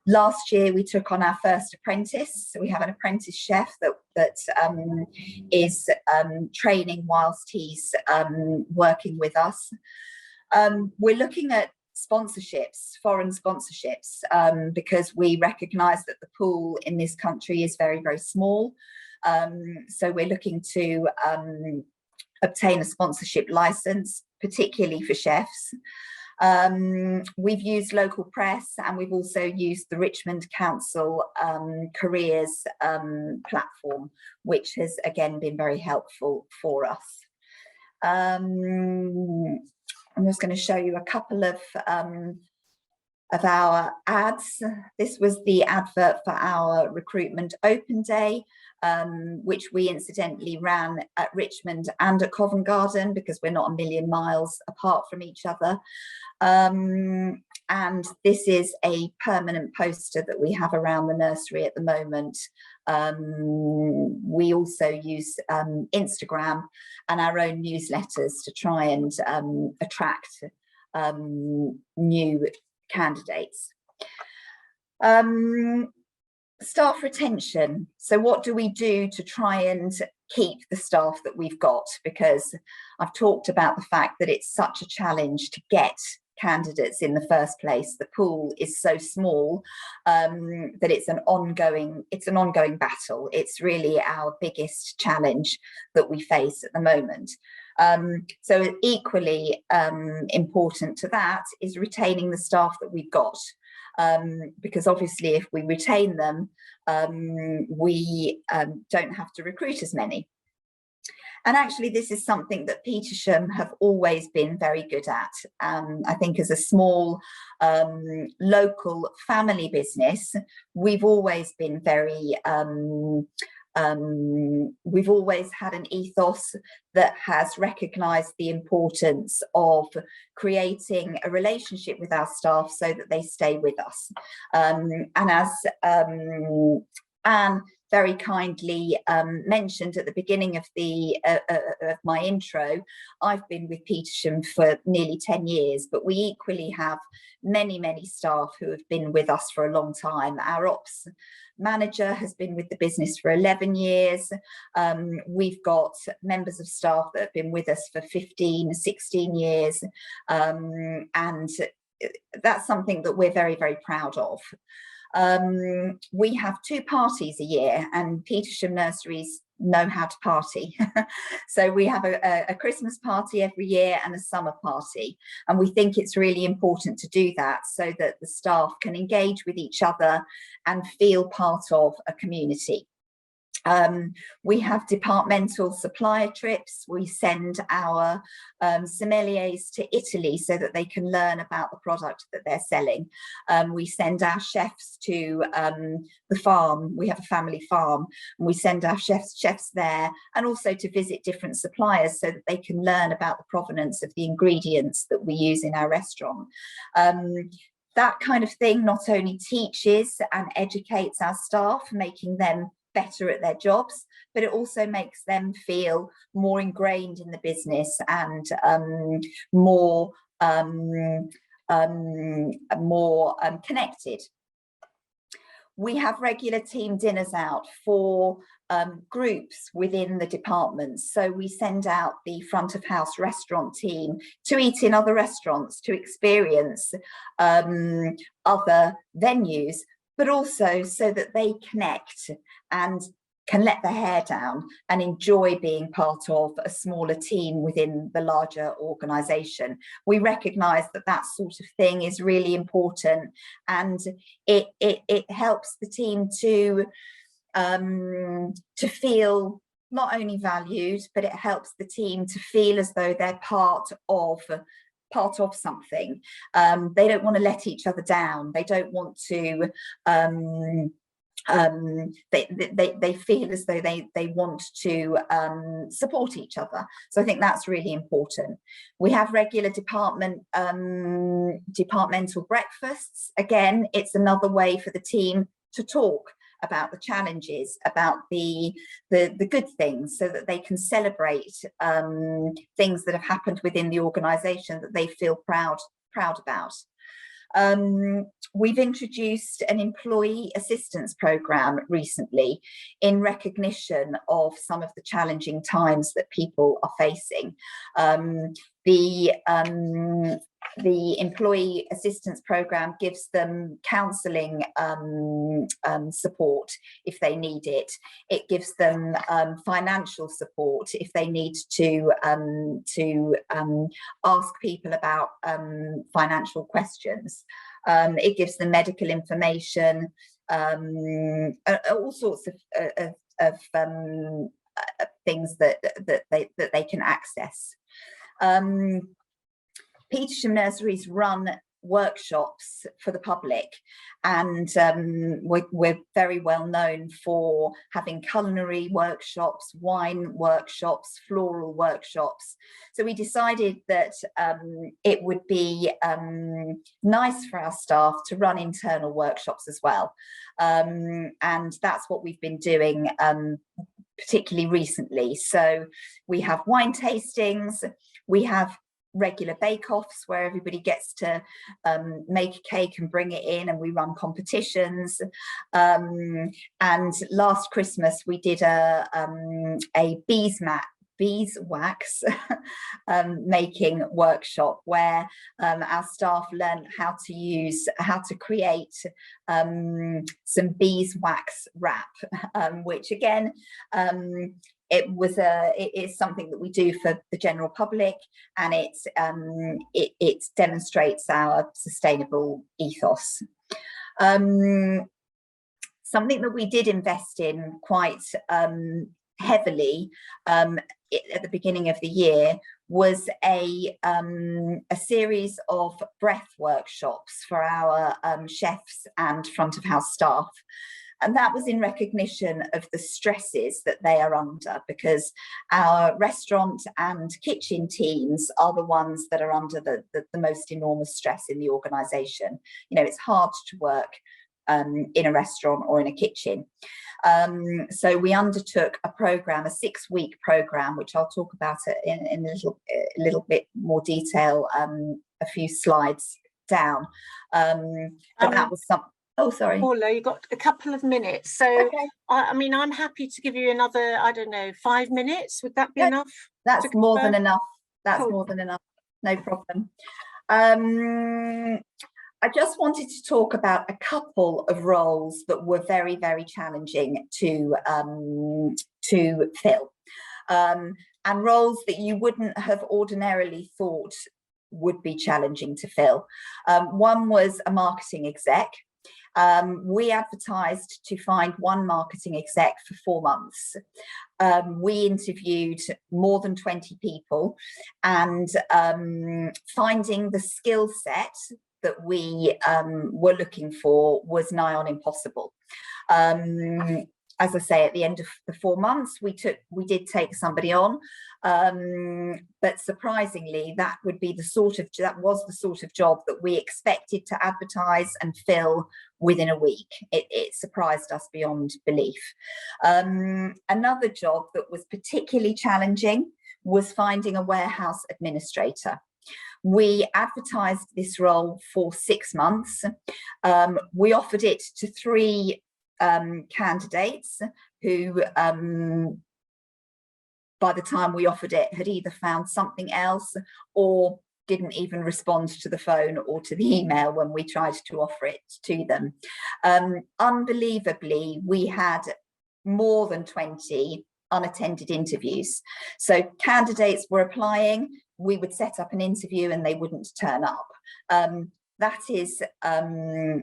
Last year we took on our first apprentice. So we have an apprentice chef that is training whilst he's working with us. We're looking at sponsorships, foreign sponsorships, because we recognise that the pool in this country is very, very small. So we're looking to obtain a sponsorship licence, particularly for chefs. We've used local press, and we've also used the Richmond Council careers platform, which has again been very helpful for us. I'm just going to show you a couple of our ads. This was the advert for our recruitment open day, which we incidentally ran at Richmond and at Covent Garden because we're not a million miles apart from each other. And this is a permanent poster that we have around the nursery at the moment. We also use Instagram and our own newsletters to try and attract new candidates. Staff retention. So what do we do to try and keep the staff that we've got? Because I've talked about the fact that it's such a challenge to get candidates in the first place. The pool is so small that it's an ongoing battle. It's really our biggest challenge that we face at the moment. So equally important to that is retaining the staff that we've got, because obviously if we retain them, we don't have to recruit as many. And actually, this is something that Petersham have always been very good at. I think as a small local family business, we've always been very, we've always had an ethos that has recognised the importance of creating a relationship with our staff so that they stay with us. And as Anne very kindly mentioned at the beginning of of my intro, I've been with Petersham for nearly 10 years, but we equally have many, many staff who have been with us for a long time. Our ops manager has been with the business for 11 years. We've got members of staff that have been with us for 15, 16 years. And that's something that we're very, very proud of. We have 2 parties a year, and Petersham Nurseries know how to party. So we have a Christmas party every year and a summer party, and we think it's really important to do that so that the staff can engage with each other and feel part of a community. We have departmental supplier trips. We send our sommeliers to Italy so that they can learn about the product that they're selling. We send our chefs to the farm. We have a family farm, and we send our chefs there, and also to visit different suppliers so that they can learn about the provenance of the ingredients that we use in our restaurant. That kind of thing not only teaches and educates our staff, making them better at their jobs, but it also makes them feel more ingrained in the business and more connected. We have regular team dinners out for groups within the departments. So we send out the front of house restaurant team to eat in other restaurants, to experience other venues, but also so that they connect and can let their hair down and enjoy being part of a smaller team within the larger organisation. We recognise that that sort of thing is really important, and it helps the team to feel not only valued, but it helps the team to feel as though they're part of something. They don't want to let each other down. They don't want to they feel as though they want to support each other. So I think that's really important. We have regular departmental breakfasts. Again, it's another way for the team to talk about the challenges, about the good things, so that they can celebrate things that have happened within the organisation that they feel proud about. We've introduced an employee assistance programme recently in recognition of some of the challenging times that people are facing. The employee assistance programme gives them counselling support if they need it. It gives them financial support if they need to ask people about financial questions. It gives them medical information, all sorts of things that they can access. Petersham Nurseries run workshops for the public, and we're very well known for having culinary workshops, wine workshops, floral workshops. So we decided that it would be nice for our staff to run internal workshops as well, and that's what we've been doing particularly recently. So we have wine tastings, we have regular bake-offs where everybody gets to make a cake and bring it in, and we run competitions. And last Christmas we did a beeswax making workshop where our staff learned how to create some beeswax wrap, which again it is something that we do for the general public, and it demonstrates our sustainable ethos. Something that we did invest in quite heavily at the beginning of the year was a series of breath workshops for our chefs and front of house staff. And that was in recognition of the stresses that they are under, because our restaurant and kitchen teams are the ones that are under the most enormous stress in the organisation. You know, it's hard to work in a restaurant or in a kitchen. So we undertook a programme, a 6-week programme, which I'll talk about it in a little bit more detail a few slides down. But that was something. Oh, sorry. Paula, you've got a couple of minutes. So, okay. I mean, I'm happy to give you another, I don't know, 5 minutes. Would that be enough? That's more than enough. That's cool. More than enough. No problem. I just wanted to talk about a couple of roles that were very, very challenging to fill, and roles that you wouldn't have ordinarily thought would be challenging to fill. One was a marketing exec. We advertised to find one marketing exec for 4 months. We interviewed more than 20 people, and finding the skill set that we were looking for was nigh on impossible. As I say, at the end of the 4 months, we did take somebody on, but surprisingly, that was the sort of job that we expected to advertise and fill within a week. It surprised us beyond belief. Another job that was particularly challenging was finding a warehouse administrator. We advertised this role for 6 months. We offered it to 3 candidates who, by the time we offered it, had either found something else or didn't even respond to the phone or to the email when we tried to offer it to them. Unbelievably, we had more than 20 unattended interviews. So candidates were applying, we would set up an interview and they wouldn't turn up. That is a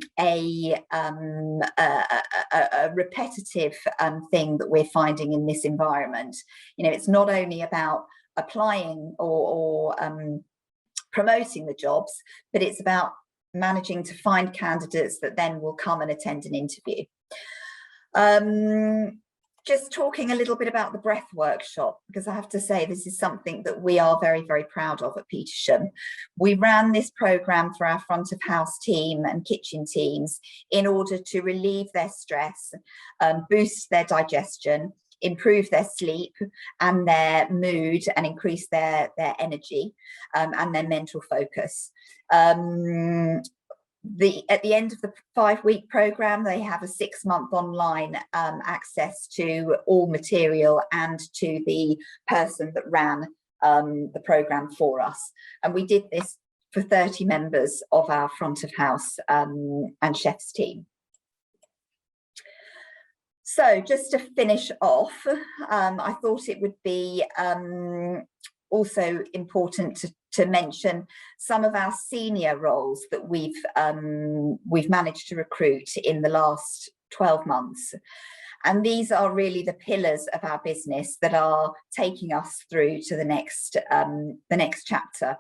repetitive thing that we're finding in this environment. You know, it's not only about applying or promoting the jobs, but it's about managing to find candidates that then will come and attend an interview. Just talking a little bit about the breath workshop, because I have to say this is something that we are very, very proud of at Petersham. We ran this programme for our front of house team and kitchen teams in order to relieve their stress, boost their digestion, improve their sleep and their mood, and increase their energy and their mental focus. At the end of the 5-week programme, they have a 6-month online access to all material and to the person that ran the programme for us. And we did this for 30 members of our front of house and chefs team. So just to finish off, I thought it would be also important to mention some of our senior roles that we've managed to recruit in the last 12 months. And these are really the pillars of our business that are taking us through to the next chapter.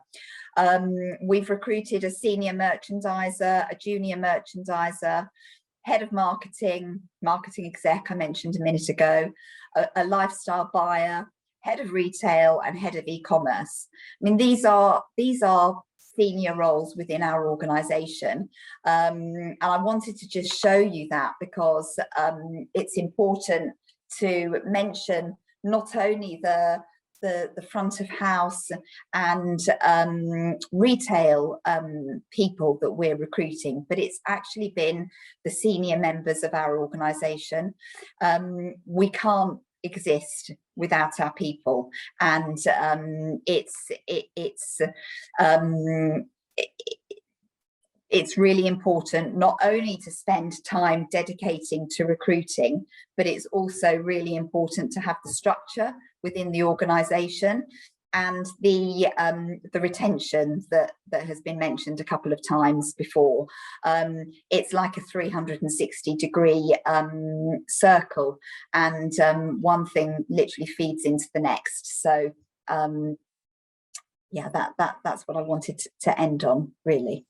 We've recruited a senior merchandiser, a junior merchandiser, head of marketing, marketing exec I mentioned a minute ago, a lifestyle buyer, head of retail and head of e-commerce. I mean, these are senior roles within our organisation, and I wanted to just show you that because it's important to mention not only the front of house and retail people that we're recruiting, but it's actually been the senior members of our organisation. We can't exist without our people, and it's really important not only to spend time dedicating to recruiting, but it's also really important to have the structure within the organisation and the retention that has been mentioned a couple of times before. It's like a 360-degree circle, and one thing literally feeds into the next. So yeah, that's what I wanted to end on, really.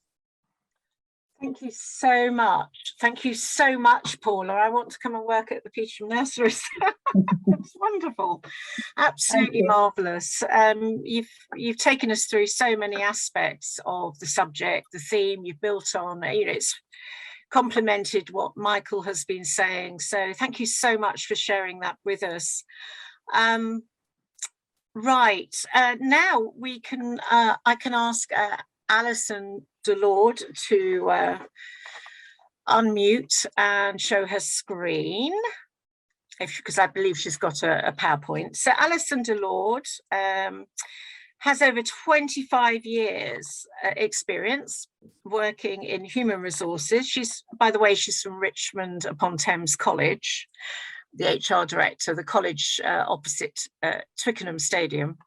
Thank you so much. Thank you so much, Paula. I want to come and work at the Petersham Nurseries. It's wonderful, absolutely marvellous. You've taken us through so many aspects of the subject, the theme you've built on. You know, it's complemented what Michael has been saying. So thank you so much for sharing that with us. Right, now we can. I can ask Alison Delord to unmute and show her screen, because I believe she's got a PowerPoint. So Alison Delord has over 25 years experience working in human resources. She's, by the way, she's from Richmond upon Thames College, the HR director, the college opposite Twickenham Stadium.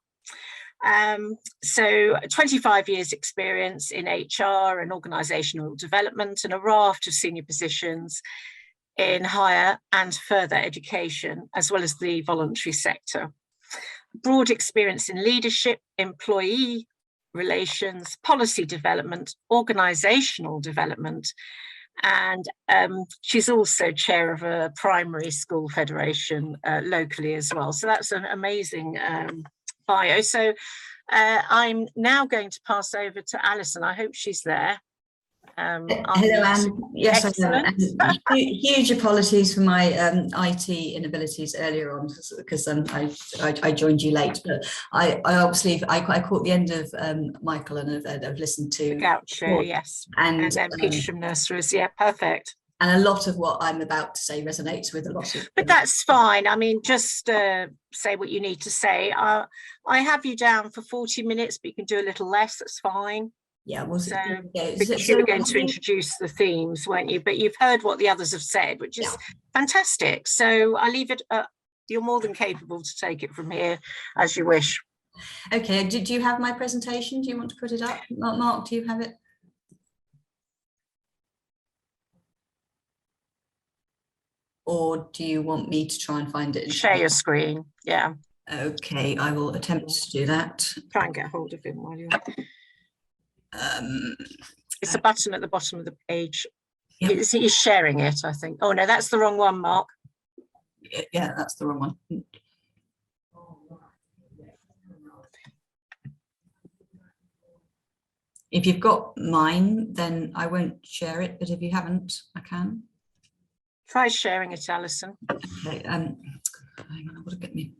So 25 years experience in HR and organisational development, and a raft of senior positions in higher and further education, as well as the voluntary sector. Broad experience in leadership, employee relations, policy development, organisational development, and she's also chair of a primary school federation locally as well. So that's an amazing bio. So I'm now going to pass over to Alison. I hope she's there. Hello, Anne. Yes, excellent. I know. Huge apologies for my IT inabilities earlier on, because I joined you late. But I obviously caught the end of Michael, and I've listened to Gaucho, yes, and then Petersham Nurseries. Yeah, perfect. And a lot of what I'm about to say resonates with a lot of. But that's fine. I mean, just say what you need to say. I have you down for 40 minutes, but you can do a little less. That's fine. Yeah, well, so you were going to introduce the themes, weren't you? But you've heard what the others have said, which is fantastic. So I leave it. You're more than capable to take it from here as you wish. Okay. Do you have my presentation? Do you want to put it up, Mark? Do you have it? Or do you want me to try and find it? Share your screen. Yeah. Okay, I will attempt to do that. Try and get hold of him while you're. It's a button at the bottom of the page. Yep. He's sharing it, I think. Oh no, that's the wrong one, Mark. Yeah, that's the wrong one. If you've got mine, then I won't share it, but if you haven't, I can. Try sharing it, Alison. Okay, hang on, I've got to get me.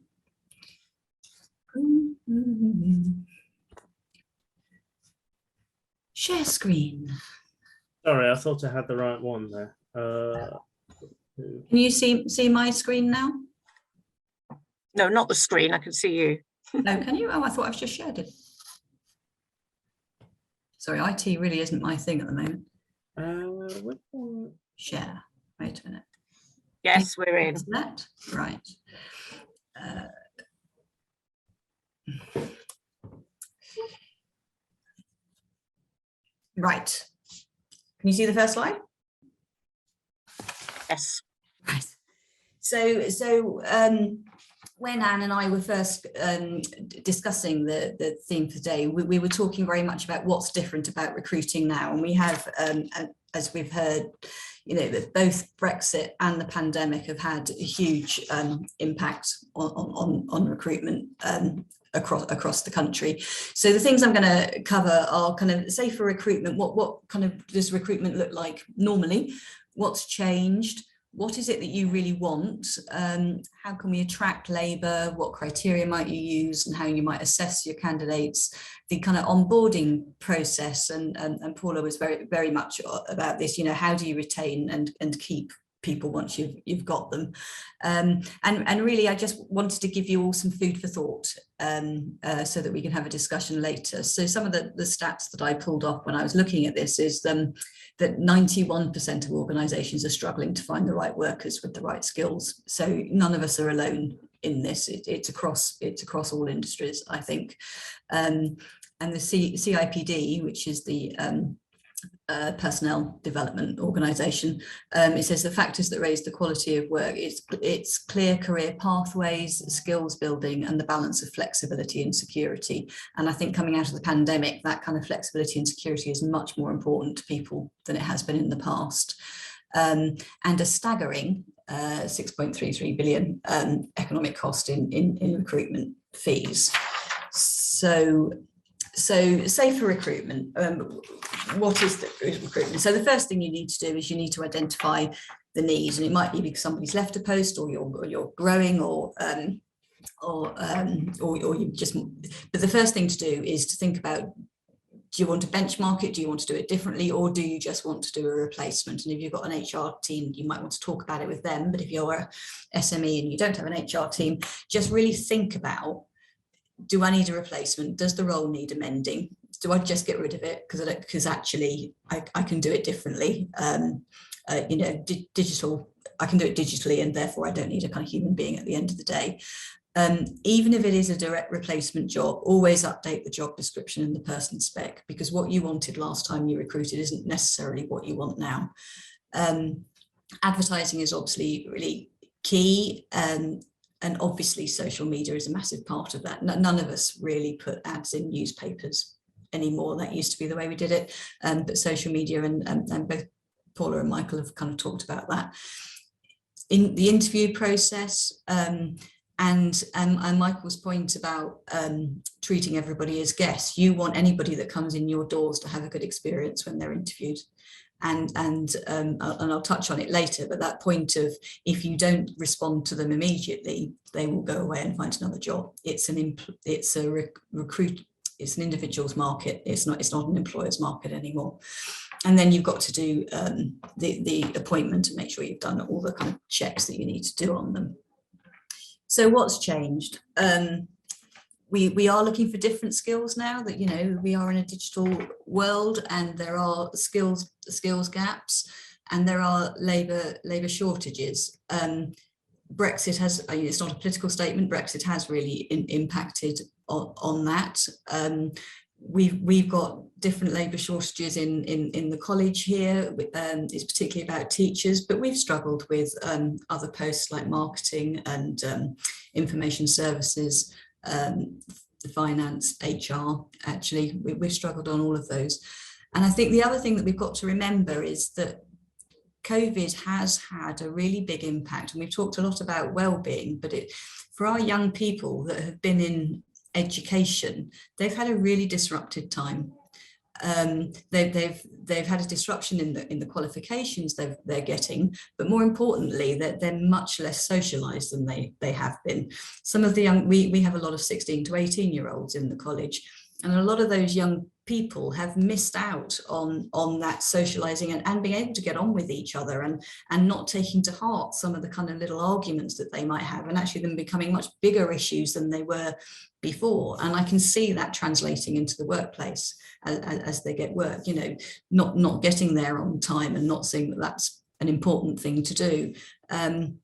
Share screen. Sorry, I thought I had the right one there. Can you see my screen now? No, not the screen. I can see you. No, can you? Oh, I thought I've just shared it. Sorry, IT really isn't my thing at the moment. Share. Wait a minute. Yes, we're in. That right. Right. Can you see the first slide? Yes. Right. So when Anne and I were first discussing the theme for today, we were talking very much about what's different about recruiting now, and we have, as we've heard, you know, that both Brexit and the pandemic have had a huge impact on recruitment across the country. So the things I'm going to cover are kind of, say, for recruitment, what kind of does recruitment look like normally? What's changed? What is it that you really want? How can we attract labour? What criteria might you use, and how you might assess your candidates? The kind of onboarding process, and Paula was very much about this. You know, how do you retain and keep people once you've got them? And really, I just wanted to give you all some food for thought, so that we can have a discussion later. So some of the stats that I pulled off when I was looking at this is that 91% of organisations are struggling to find the right workers with the right skills. So none of us are alone in this. It's across all industries, I think. And the CIPD, which is the personnel development organisation, it says the factors that raise the quality of work, it's clear career pathways, skills building, and the balance of flexibility and security. And I think coming out of the pandemic, that kind of flexibility and security is much more important to people than it has been in the past. And a staggering 6.33 billion economic cost in recruitment fees. So say for recruitment, what is recruitment? So the first thing you need to do is you need to identify the needs, and it might be because somebody's left a post, or you're growing, or you just. But the first thing to do is to think about: do you want to benchmark it? Do you want to do it differently, or do you just want to do a replacement? And if you've got an HR team, you might want to talk about it with them. But if you're a SME and you don't have an HR team, just really think about: do I need a replacement? Does the role need amending? Do I just get rid of it because actually I can do it differently? You know, digital, I can do it digitally, and therefore I don't need a kind of human being at the end of the day. Even if it is a direct replacement job, always update the job description and the person spec, because what you wanted last time you recruited isn't necessarily what you want now. Advertising is obviously really key, and obviously social media is a massive part of that. None of us really put ads in newspapers anymore. That used to be the way we did it, but social media, and both Paula and Michael have kind of talked about that. In the interview process, and Michael's point about treating everybody as guests, you want anybody that comes in your doors to have a good experience when they're interviewed. And I'll touch on it later, but that point of, if you don't respond to them immediately, they will go away and find another job. It's an individual's market. It's not an employer's market anymore. And then you've got to do the appointment and make sure you've done all the kind of checks that you need to do on them. So what's changed? We are looking for different skills now, that, you know, we are in a digital world, and there are skills gaps, and there are labour shortages. Brexit has, it's not a political statement, Brexit has really impacted on that. We've got different labour shortages in the college here. It's particularly about teachers, but we've struggled with other posts like marketing and information services, finance, HR. Actually, we've struggled on all of those. And I think the other thing that we've got to remember is that COVID has had a really big impact, and we've talked a lot about well-being, but for our young people that have been in education, they've had a really disrupted time. They've had a disruption in the qualifications they're getting, but more importantly, they're much less socialized than they have been. Some of the young, we have a lot of 16 to 18-year-olds in the college, and a lot of those young people have missed out on that socializing and being able to get on with each other, and not taking to heart some of the kind of little arguments that they might have, and actually them becoming much bigger issues than they were before. And I can see that translating into the workplace as they get work, you know, not getting there on time and not seeing that that's an important thing to do. And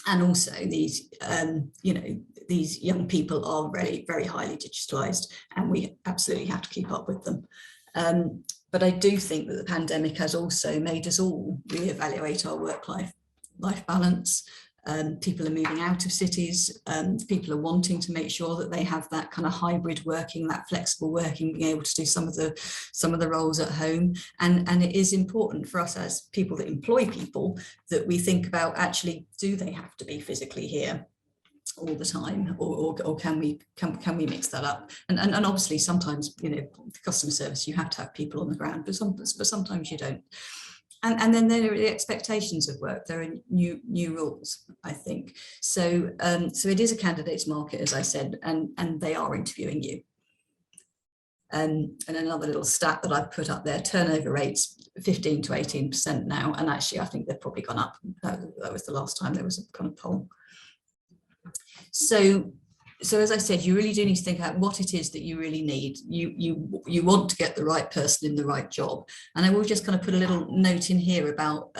also these, you know, these young people are very, very highly digitalized, and we absolutely have to keep up with them. But I do think that the pandemic has also made us all reevaluate our work-life balance. People are moving out of cities. People are wanting to make sure that they have that kind of hybrid working, that flexible working, being able to do some of the roles at home. And it is important for us as people that employ people that we think about, actually, do they have to be physically here all the time, or can we mix that up? And obviously sometimes, you know, customer service, you have to have people on the ground, but sometimes you don't. And then there are the expectations of work. There are new rules, I think. So it is a candidates market, as I said, and they are interviewing you. And another little stat that I've put up there: turnover rates 15 to 18% now, and actually I think they've probably gone up. That was the last time there was a kind of poll. So as I said, you really do need to think about what it is that you really need. You want to get the right person in the right job. And I will just kind of put a little note in here about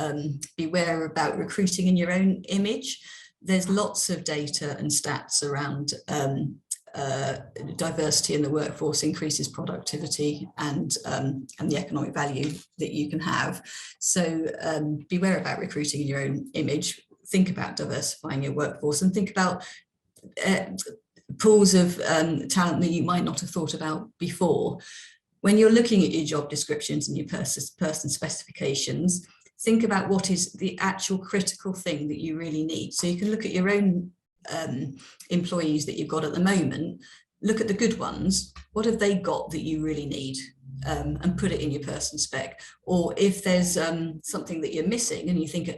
beware about recruiting in your own image. There's lots of data and stats around diversity in the workforce increases productivity and the economic value that you can have. So beware about recruiting in your own image. Think about diversifying your workforce, and think about pools of talent that you might not have thought about before. When you're looking at your job descriptions and your person specifications, think about what is the actual critical thing that you really need. So you can look at your own employees that you've got at the moment, look at the good ones, what have they got that you really need, and put it in your person spec. Or if there's something that you're missing and you think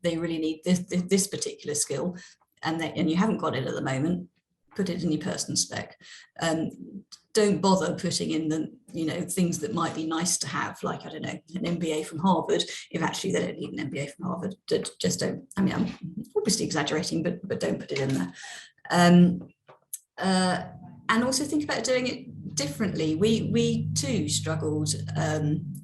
they really need this particular skill, and you haven't got it at the moment, put it in your person spec. Don't bother putting in the, you know, things that might be nice to have, like, I don't know, an MBA from Harvard, if actually they don't need an MBA from Harvard. Just don't. I mean, I'm obviously exaggerating, but don't put it in there. And also think about doing it differently. We too struggled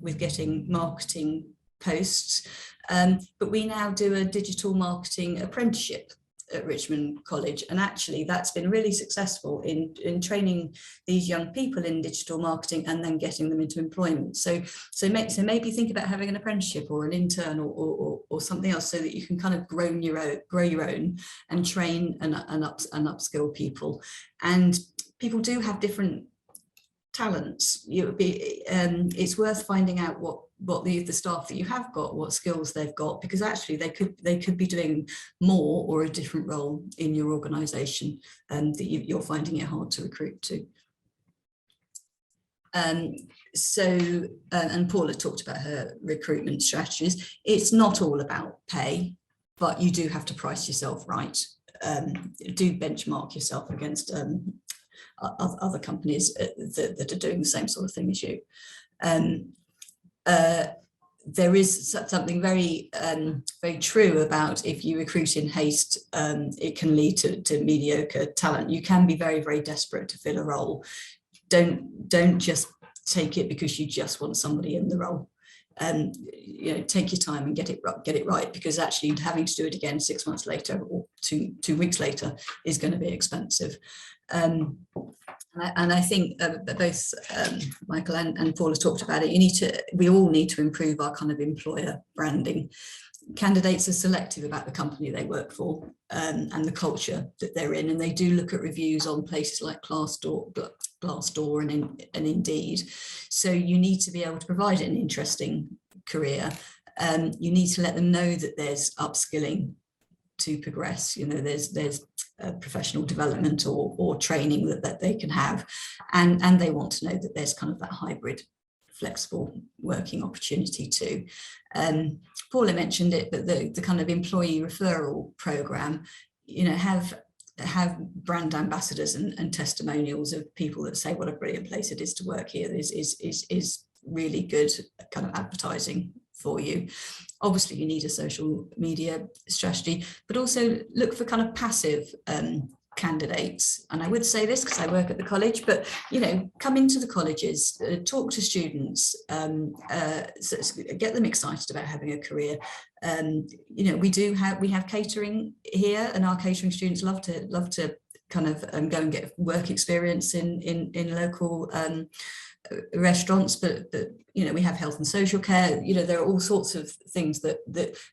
with getting marketing posts, but we now do a digital marketing apprenticeship. at Richmond College, and actually that's been really successful in training these young people in digital marketing and then getting them into employment. So maybe think about having an apprenticeship or an intern or something else, so that you can kind of grow your own and train and upskill people. And people do have different talents. It's worth finding out what the staff that you have got, what skills they've got, because actually they could be doing more or a different role in your organisation, that you're finding it hard to recruit to. And Paula talked about her recruitment strategies. It's not all about pay, but you do have to price yourself right. Do benchmark yourself against other companies that are doing the same sort of thing as you. There is something very true about, if you recruit in haste, it can lead to mediocre talent. You can be very, very desperate to fill a role. Don't just take it because you just want somebody in the role. Take your time and get it right, because actually having to do it again 6 months later or two weeks later is going to be expensive. And I think both Michael and Paula talked about it. We all need to improve our kind of employer branding. Candidates are selective about the company they work for, and the culture that they're in, and they do look at reviews on places like Glassdoor and Indeed. So you need to be able to provide an interesting career. You need to let them know that there's upskilling to progress. There's professional development or training that they can have, and they want to know that there's kind of that hybrid flexible working opportunity too. Paula mentioned it, but the kind of employee referral program, have brand ambassadors and testimonials of people that say what a brilliant place it is to work here is really good kind of advertising for you. Obviously you need a social media strategy, but also look for kind of passive candidates. And I would say this because I work at the college, but come into the colleges, talk to students, get them excited about having a career. We have catering here, and our catering students love to kind of go and get work experience in local restaurants, but we have health and social care. There are all sorts of things that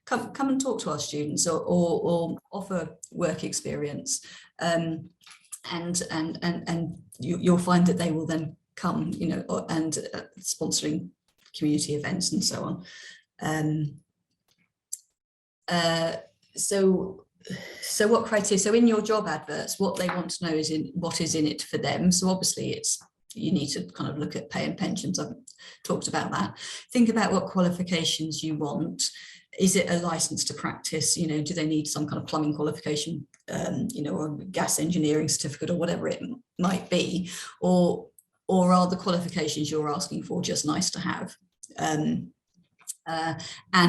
come and talk to our students or offer work experience, and you'll find that they will then come, and sponsoring community events and so on. So what criteria? So in your job adverts, what they want to know is what is in it for them. So obviously you need to kind of look at pay and pensions. I've talked about that. Think about what qualifications you want. Is it a license to practice? Do they need some kind of plumbing qualification, or gas engineering certificate or whatever it might be? Or are the qualifications you're asking for just nice to have? And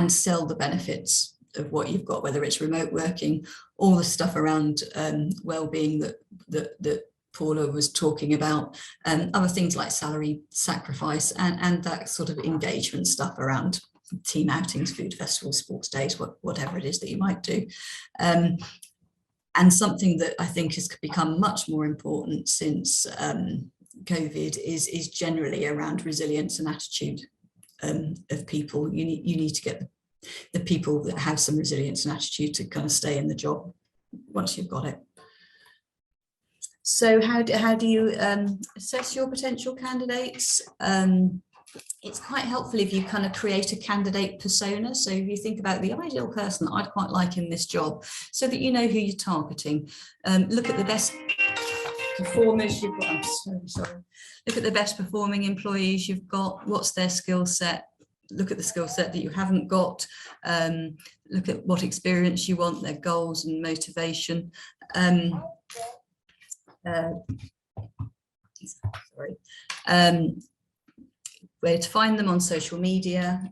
sell the benefits of what you've got, whether it's remote working, all the stuff around well-being that Paula was talking about, other things like salary sacrifice and that sort of engagement stuff around team outings, food festivals, sports days, whatever it is that you might do. And something that I think has become much more important since COVID is generally around resilience and attitude of people. You need to get the people that have some resilience and attitude to kind of stay in the job once you've got it. So how do you assess your potential candidates? It's quite helpful if you kind of create a candidate persona. So if you think about the ideal person that I'd quite like in this job, so that you know who you're targeting. Look at the best performers you've got. I'm sorry. Look at the best performing employees you've got. What's their skill set? Look at the skill set that you haven't got. Look at what experience you want, their goals and motivation. Where to find them on social media.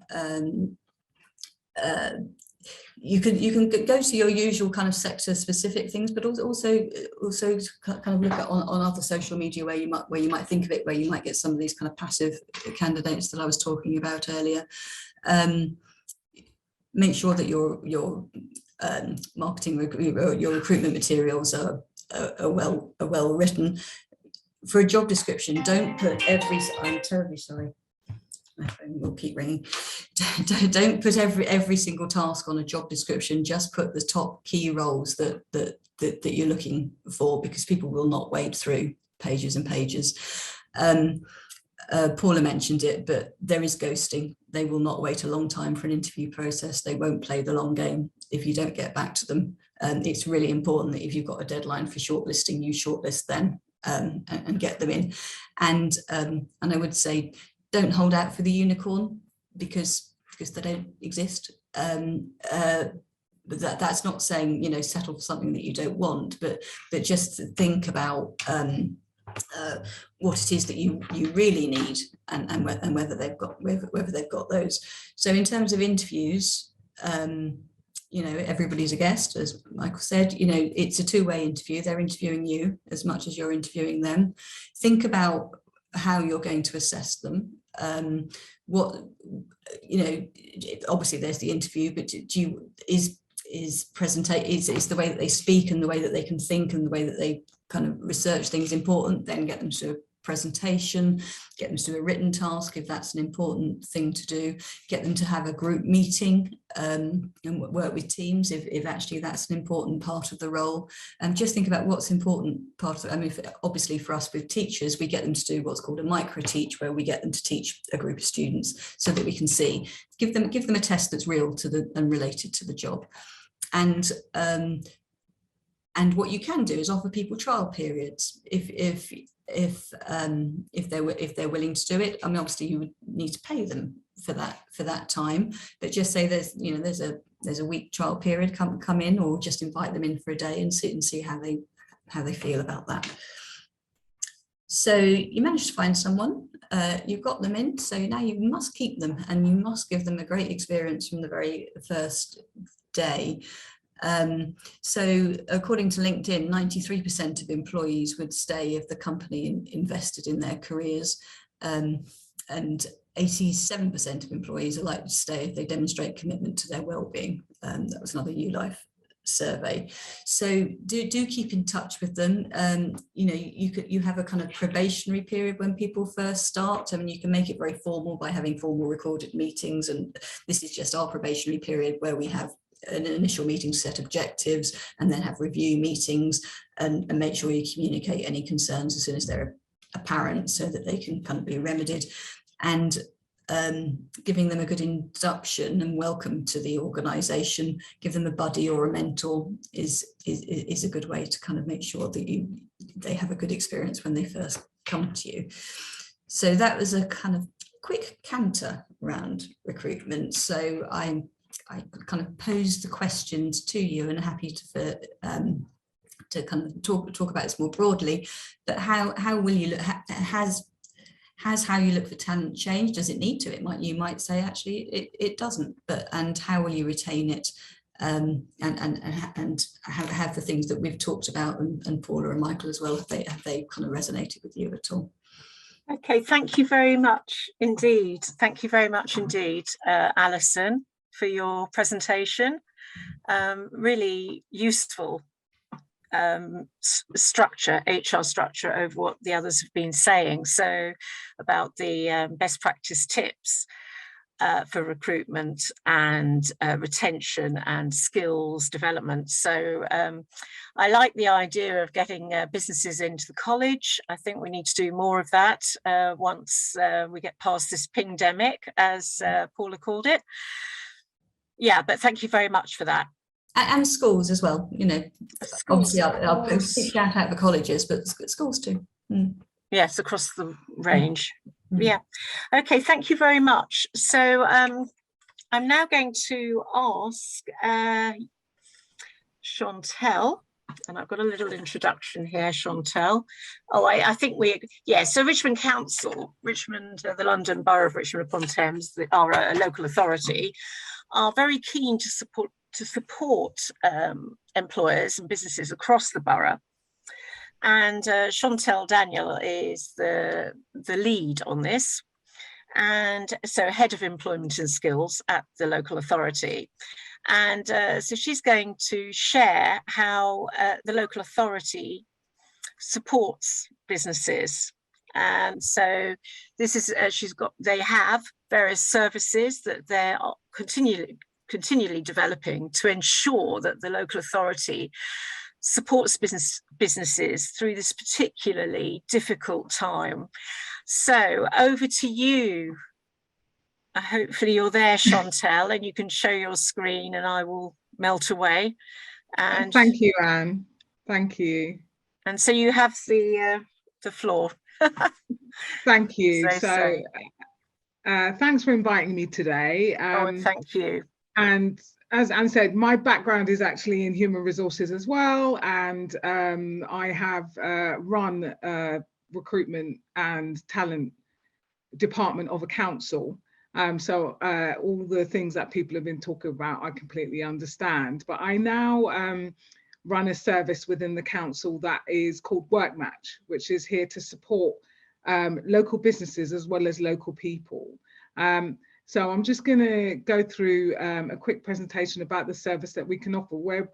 You can go to your usual kind of sector specific things, but also kind of look at on other social media where you might think of it, where you might get some of these kind of passive candidates that I was talking about earlier. Make sure that you're marketing, your recruitment materials are well written. For a job description, don't put I'm terribly sorry. My phone will keep ringing. Don't put every single task on a job description. Just put the top key roles that you're looking for, because people will not wade through pages and pages. Paula mentioned it, but there is ghosting. They will not wait a long time for an interview process. They won't play the long game if you don't get back to them. It's really important that if you've got a deadline for shortlisting, you shortlist them and get them in. And I would say, don't hold out for the unicorn, because they don't exist. That's not saying, you know, settle for something that you don't want, but just think about what it is that you really need, and whether they've got those. So in terms of interviews, you know, everybody's a guest, as Michael said. You know, it's a two-way interview. They're interviewing you as much as you're interviewing them. Think about how you're going to assess them. What, you know, obviously there's the interview, but is the way that they speak and the way that they can think and the way that they kind of research things important? Then get them to a presentation, get them to do a written task if that's an important thing to do, get them to have a group meeting and work with teams if actually that's an important part of the role. And just think about what's important part of, I mean, obviously for us with teachers, we get them to do what's called a micro teach, where we get them to teach a group of students so that we can see, give them a test that's real to and related to the job. And what you can do is offer people trial periods if they're willing to do it. I mean, obviously you would need to pay them for that time, but just say there's a week trial period, come in, or just invite them in for a day and see how they feel about that. So you managed to find someone, you've got them in, so now you must keep them and you must give them a great experience from the very first day. So according to LinkedIn, 93% of employees would stay if the company invested in their careers, and 87% of employees are likely to stay if they demonstrate commitment to their well-being. That was another YouLife survey. So do keep in touch with them. You know, you have a kind of probationary period when people first start. I mean, you can make it very formal by having formal recorded meetings, and this is just our probationary period where we have an initial meeting to set objectives and then have review meetings and make sure you communicate any concerns as soon as they're apparent so that they can kind of be remedied. And giving them a good induction and welcome to the organisation, give them a buddy or a mentor is a good way to kind of make sure that they have a good experience when they first come to you. So that was a kind of quick canter around recruitment. So I kind of posed the questions to you and happy to kind of talk about this more broadly. But how will you look? Has how you look for talent changed? Does it need to? You might say actually it doesn't. And how will you retain it? And have the things that we've talked about and Paula and Michael as well, have they kind of resonated with you at all? Okay, thank you very much indeed. Thank you very much indeed, Alison, for your presentation. Really useful structure, HR structure, over what the others have been saying. So about the best practice tips for recruitment and retention and skills development. So I like the idea of getting businesses into the college. I think we need to do more of that once we get past this pingdemic, as Paula called it. Yeah, but thank you very much for that. And schools as well, you know, schools, obviously I'll shout out the colleges, but schools too. Yes, across the range. Yeah. Okay, thank you very much. So I'm now going to ask Chantel, and I've got a little introduction here, Chantel. Oh, I think so Richmond Council, the London Borough of Richmond upon Thames, our local authority, are very keen to support employers and businesses across the borough. And Chantel Daniel is the lead on this, and so head of employment and skills at the local authority. And so she's going to share how the local authority supports businesses. And so this is, they have various services that they're continually developing to ensure that the local authority supports businesses through this particularly difficult time. So over to you. Hopefully you're there, Chantel, and you can show your screen and I will melt away. And thank you, Anne. Thank you. And so you have the floor. Thank you. So thanks for inviting me today. Thank you. And as Anne said, my background is actually in human resources as well. And I have run recruitment and talent department of a council. So all the things that people have been talking about, I completely understand. But I now run a service within the council that is called WorkMatch, which is here to support local businesses as well as local people. So I'm just going to go through a quick presentation about the service that we can offer, where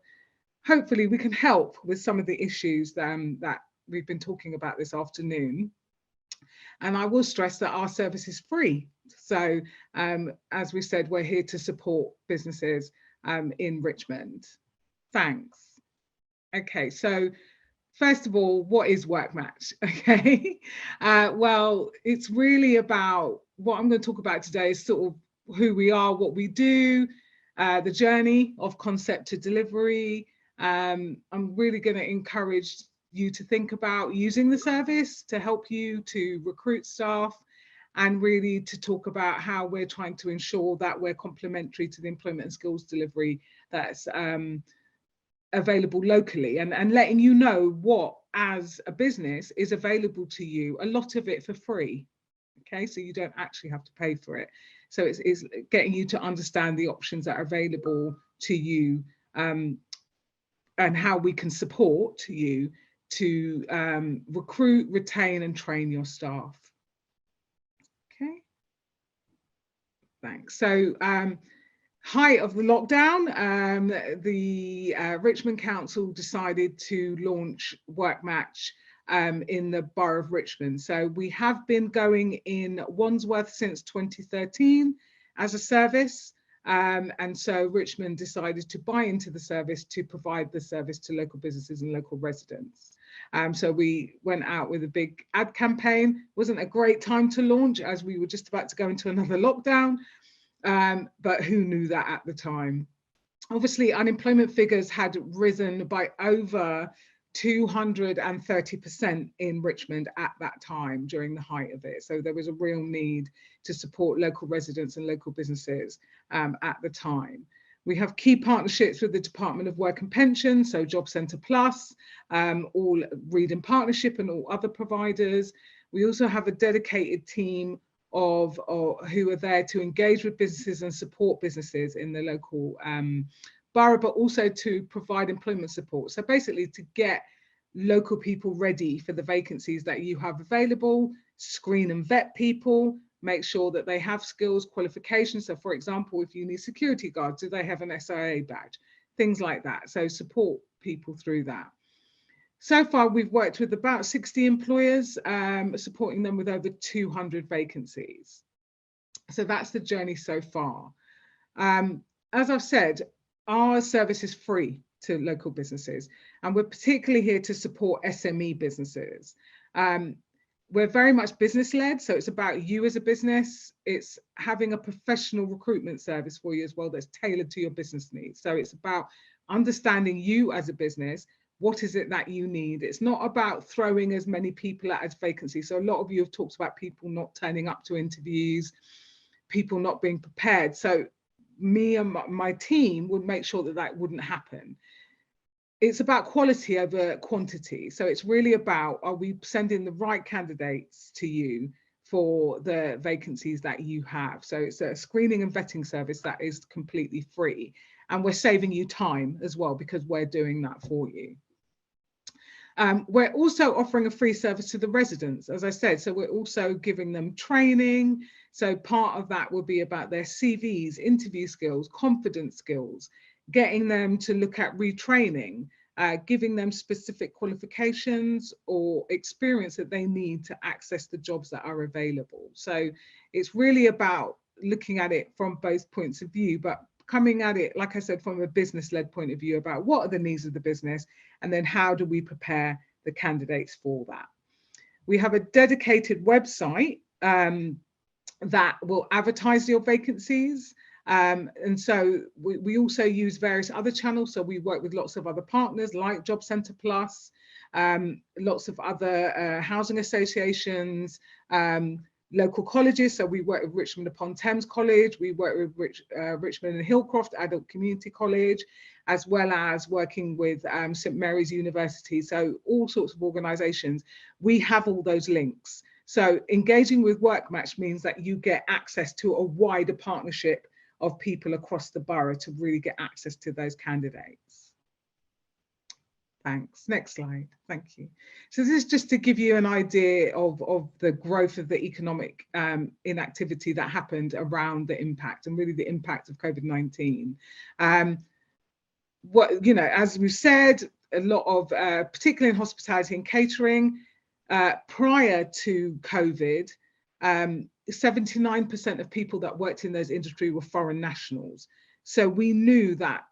hopefully we can help with some of the issues that we've been talking about this afternoon. And I will stress that our service is free. So as we said, we're here to support businesses in Richmond. Thanks. Okay, so first of all, what is WorkMatch? Okay, well, it's really about what I'm going to talk about today is sort of who we are, what we do, the journey of concept to delivery. I'm really going to encourage you to think about using the service to help you to recruit staff, and really to talk about how we're trying to ensure that we're complementary to the employment and skills delivery that's available locally, and letting you know what, as a business, is available to you, a lot of it for free. Okay, so you don't actually have to pay for it. So it's getting you to understand the options that are available to you, and how we can support you to recruit, retain and train your staff. Okay, thanks. So height of the lockdown, the Richmond Council decided to launch WorkMatch in the Borough of Richmond. So we have been going in Wandsworth since 2013 as a service. And so Richmond decided to buy into the service to provide the service to local businesses and local residents. So we went out with a big ad campaign. Wasn't a great time to launch as we were just about to go into another lockdown, but who knew that at the time? Obviously, unemployment figures had risen by over 230% in Richmond at that time during the height of it. So there was a real need to support local residents and local businesses at the time. We have key partnerships with the Department of Work and Pensions, so Job Centre Plus, all Read in Partnership and all other providers. We also have a dedicated team of who are there to engage with businesses and support businesses in the local borough, but also to provide employment support. So basically to get local people ready for the vacancies that you have available, screen and vet people, make sure that they have skills, qualifications. So for example, if you need security guards, do they have an SIA badge? Things like that. So support people through that. So far, we've worked with about 60 employers, supporting them with over 200 vacancies. So that's the journey so far. As I've said, our service is free to local businesses, and we're particularly here to support SME businesses. We're very much business led, so it's about you as a business. It's having a professional recruitment service for you as well that's tailored to your business needs. So it's about understanding you as a business. What is it that you need? It's not about throwing as many people at as vacancies. So a lot of you have talked about people not turning up to interviews, people not being prepared. So me and my team would make sure that that wouldn't happen. It's about quality over quantity. So it's really about, are we sending the right candidates to you for the vacancies that you have? So it's a screening and vetting service that is completely free. And we're saving you time as well, because we're doing that for you. We're also offering a free service to the residents, as I said, so we're also giving them training. So part of that will be about their CVs, interview skills, confidence skills, getting them to look at retraining, giving them specific qualifications or experience that they need to access the jobs that are available. So it's really about looking at it from both points of view, but coming at it, like I said, from a business-led point of view about what are the needs of the business, and then how do we prepare the candidates for that. We have a dedicated website that will advertise your vacancies. And so we also use various other channels. So we work with lots of other partners like Job Centre Plus, lots of other housing associations, local colleges. So we work with Richmond upon Thames College, we work with Richmond and Hillcroft Adult Community College, as well as working with St Mary's University. So all sorts of organisations. We have all those links. So engaging with WorkMatch means that you get access to a wider partnership of people across the borough to really get access to those candidates. Thanks. Next slide. Thank you. So this is just to give you an idea of the growth of the economic inactivity that happened around the impact, and really the impact of COVID-19. What, you know, as we said, a lot of, particularly in hospitality and catering, prior to COVID, 79% of people that worked in those industries were foreign nationals. So we knew that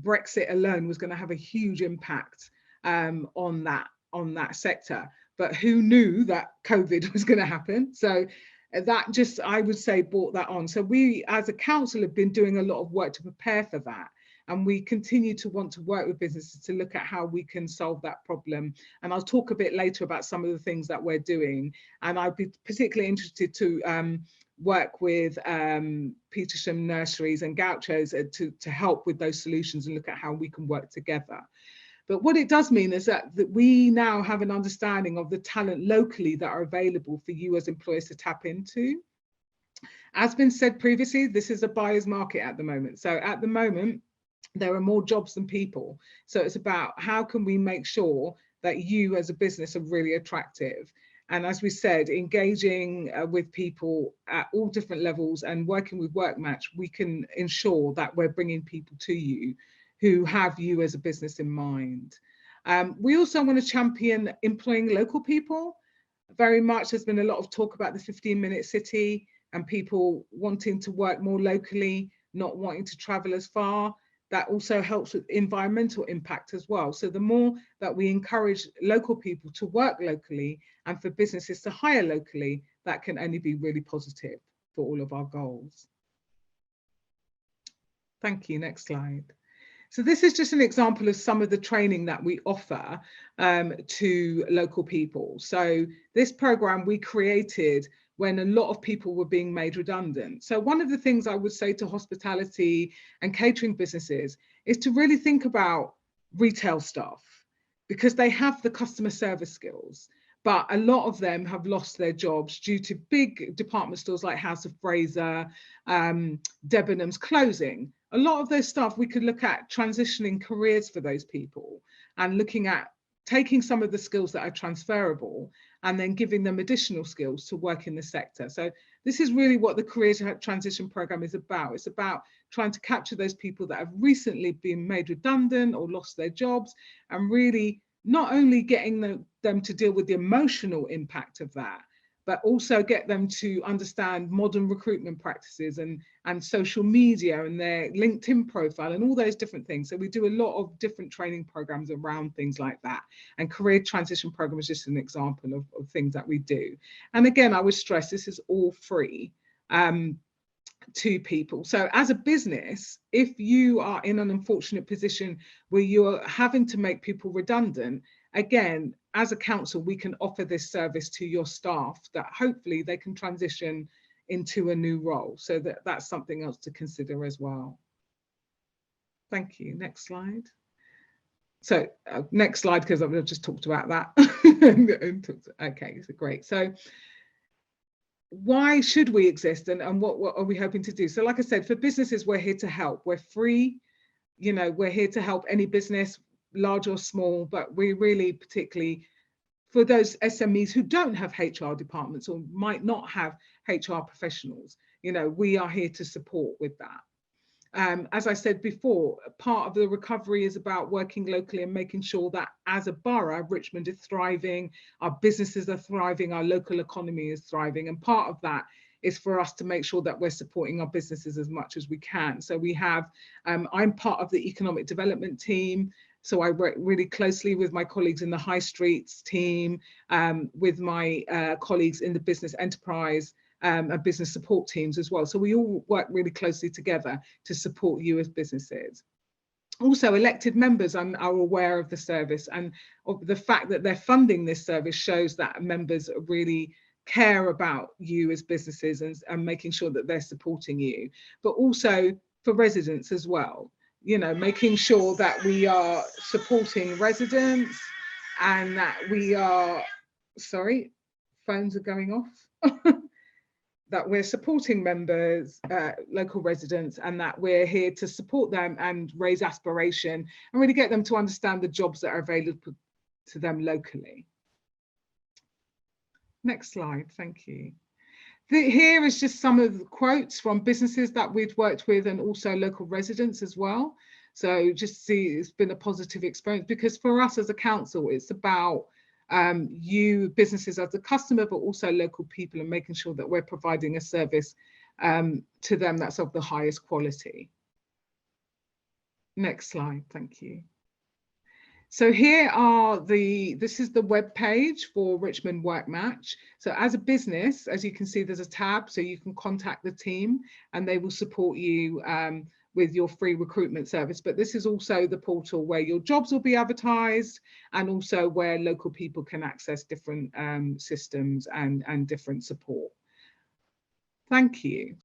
Brexit alone was going to have a huge impact on that sector. But who knew that COVID was going to happen? So that just, I would say, brought that on. So we as a council have been doing a lot of work to prepare for that. And we continue to want to work with businesses to look at how we can solve that problem. And I'll talk a bit later about some of the things that we're doing. And I'd be particularly interested to work with Petersham Nurseries and Gauchos to help with those solutions and look at how we can work together. But what it does mean is that we now have an understanding of the talent locally that are available for you as employers to tap into. As been said previously, this is a buyer's market at the moment. So at the moment, there are more jobs than people. So it's about how can we make sure that you as a business are really attractive. And as we said, engaging with people at all different levels and working with WorkMatch, we can ensure that we're bringing people to you who have you as a business in mind. We also want to champion employing local people. Very much, there's been a lot of talk about the 15-minute city and people wanting to work more locally, not wanting to travel as far. That also helps with environmental impact as well. So the more that we encourage local people to work locally and for businesses to hire locally, that can only be really positive for all of our goals. Thank you. Next slide. So this is just an example of some of the training that we offer to local people. So this program we created when a lot of people were being made redundant. So one of the things I would say to hospitality and catering businesses is to really think about retail staff, because they have the customer service skills, but a lot of them have lost their jobs due to big department stores like House of Fraser, Debenhams closing. A lot of those staff, we could look at transitioning careers for those people and looking at taking some of the skills that are transferable and then giving them additional skills to work in the sector. So this is really what the Career Transition Programme is about. It's about trying to capture those people that have recently been made redundant or lost their jobs, and really not only getting them to deal with the emotional impact of that, but also get them to understand modern recruitment practices and social media and their LinkedIn profile and all those different things. So we do a lot of different training programs around things like that. And Career Transition Programme is just an example of things that we do. And again, I would stress this is all free to people. So as a business, if you are in an unfortunate position where you're having to make people redundant, again, as a council, we can offer this service to your staff that hopefully they can transition into a new role. So that's something else to consider as well. Thank you. Next slide. So next slide, because I've just talked about that. Okay, so great. So why should we exist, and what are we hoping to do? So like I said, for businesses, we're here to help. We're free. You know, we're here to help any business. large or small, but we really particularly for those SMEs who don't have HR departments or might not have HR professionals, you know, we are here to support with that. As I said before, part of the recovery is about working locally and making sure that as a borough, Richmond is thriving, our businesses are thriving, our local economy is thriving. And part of that is for us to make sure that we're supporting our businesses as much as we can. So we have, I'm part of the economic development team. So I work really closely with my colleagues in the high streets team, with my colleagues in the business enterprise and business support teams as well. So we all work really closely together to support you as businesses. Also, elected members are aware of the service, and of the fact that they're funding this service shows that members really care about you as businesses and making sure that they're supporting you, but also for residents as well. You know, making sure that we are supporting residents and that we are, sorry, phones are going off. That we're supporting members, local residents, and that we're here to support them and raise aspiration and really get them to understand the jobs that are available to them locally. Next slide, thank you. Here is just some of the quotes from businesses that we've worked with and also local residents as well. So just see, it's been a positive experience, because for us as a council, it's about you businesses as a customer, but also local people, and making sure that we're providing a service to them that's of the highest quality. Next slide, thank you. So here are this is the web page for Richmond Work Match. So as a business, as you can see, there's a tab, so you can contact the team and they will support you with your free recruitment service. But this is also the portal where your jobs will be advertised, and also where local people can access different systems and different support. Thank you.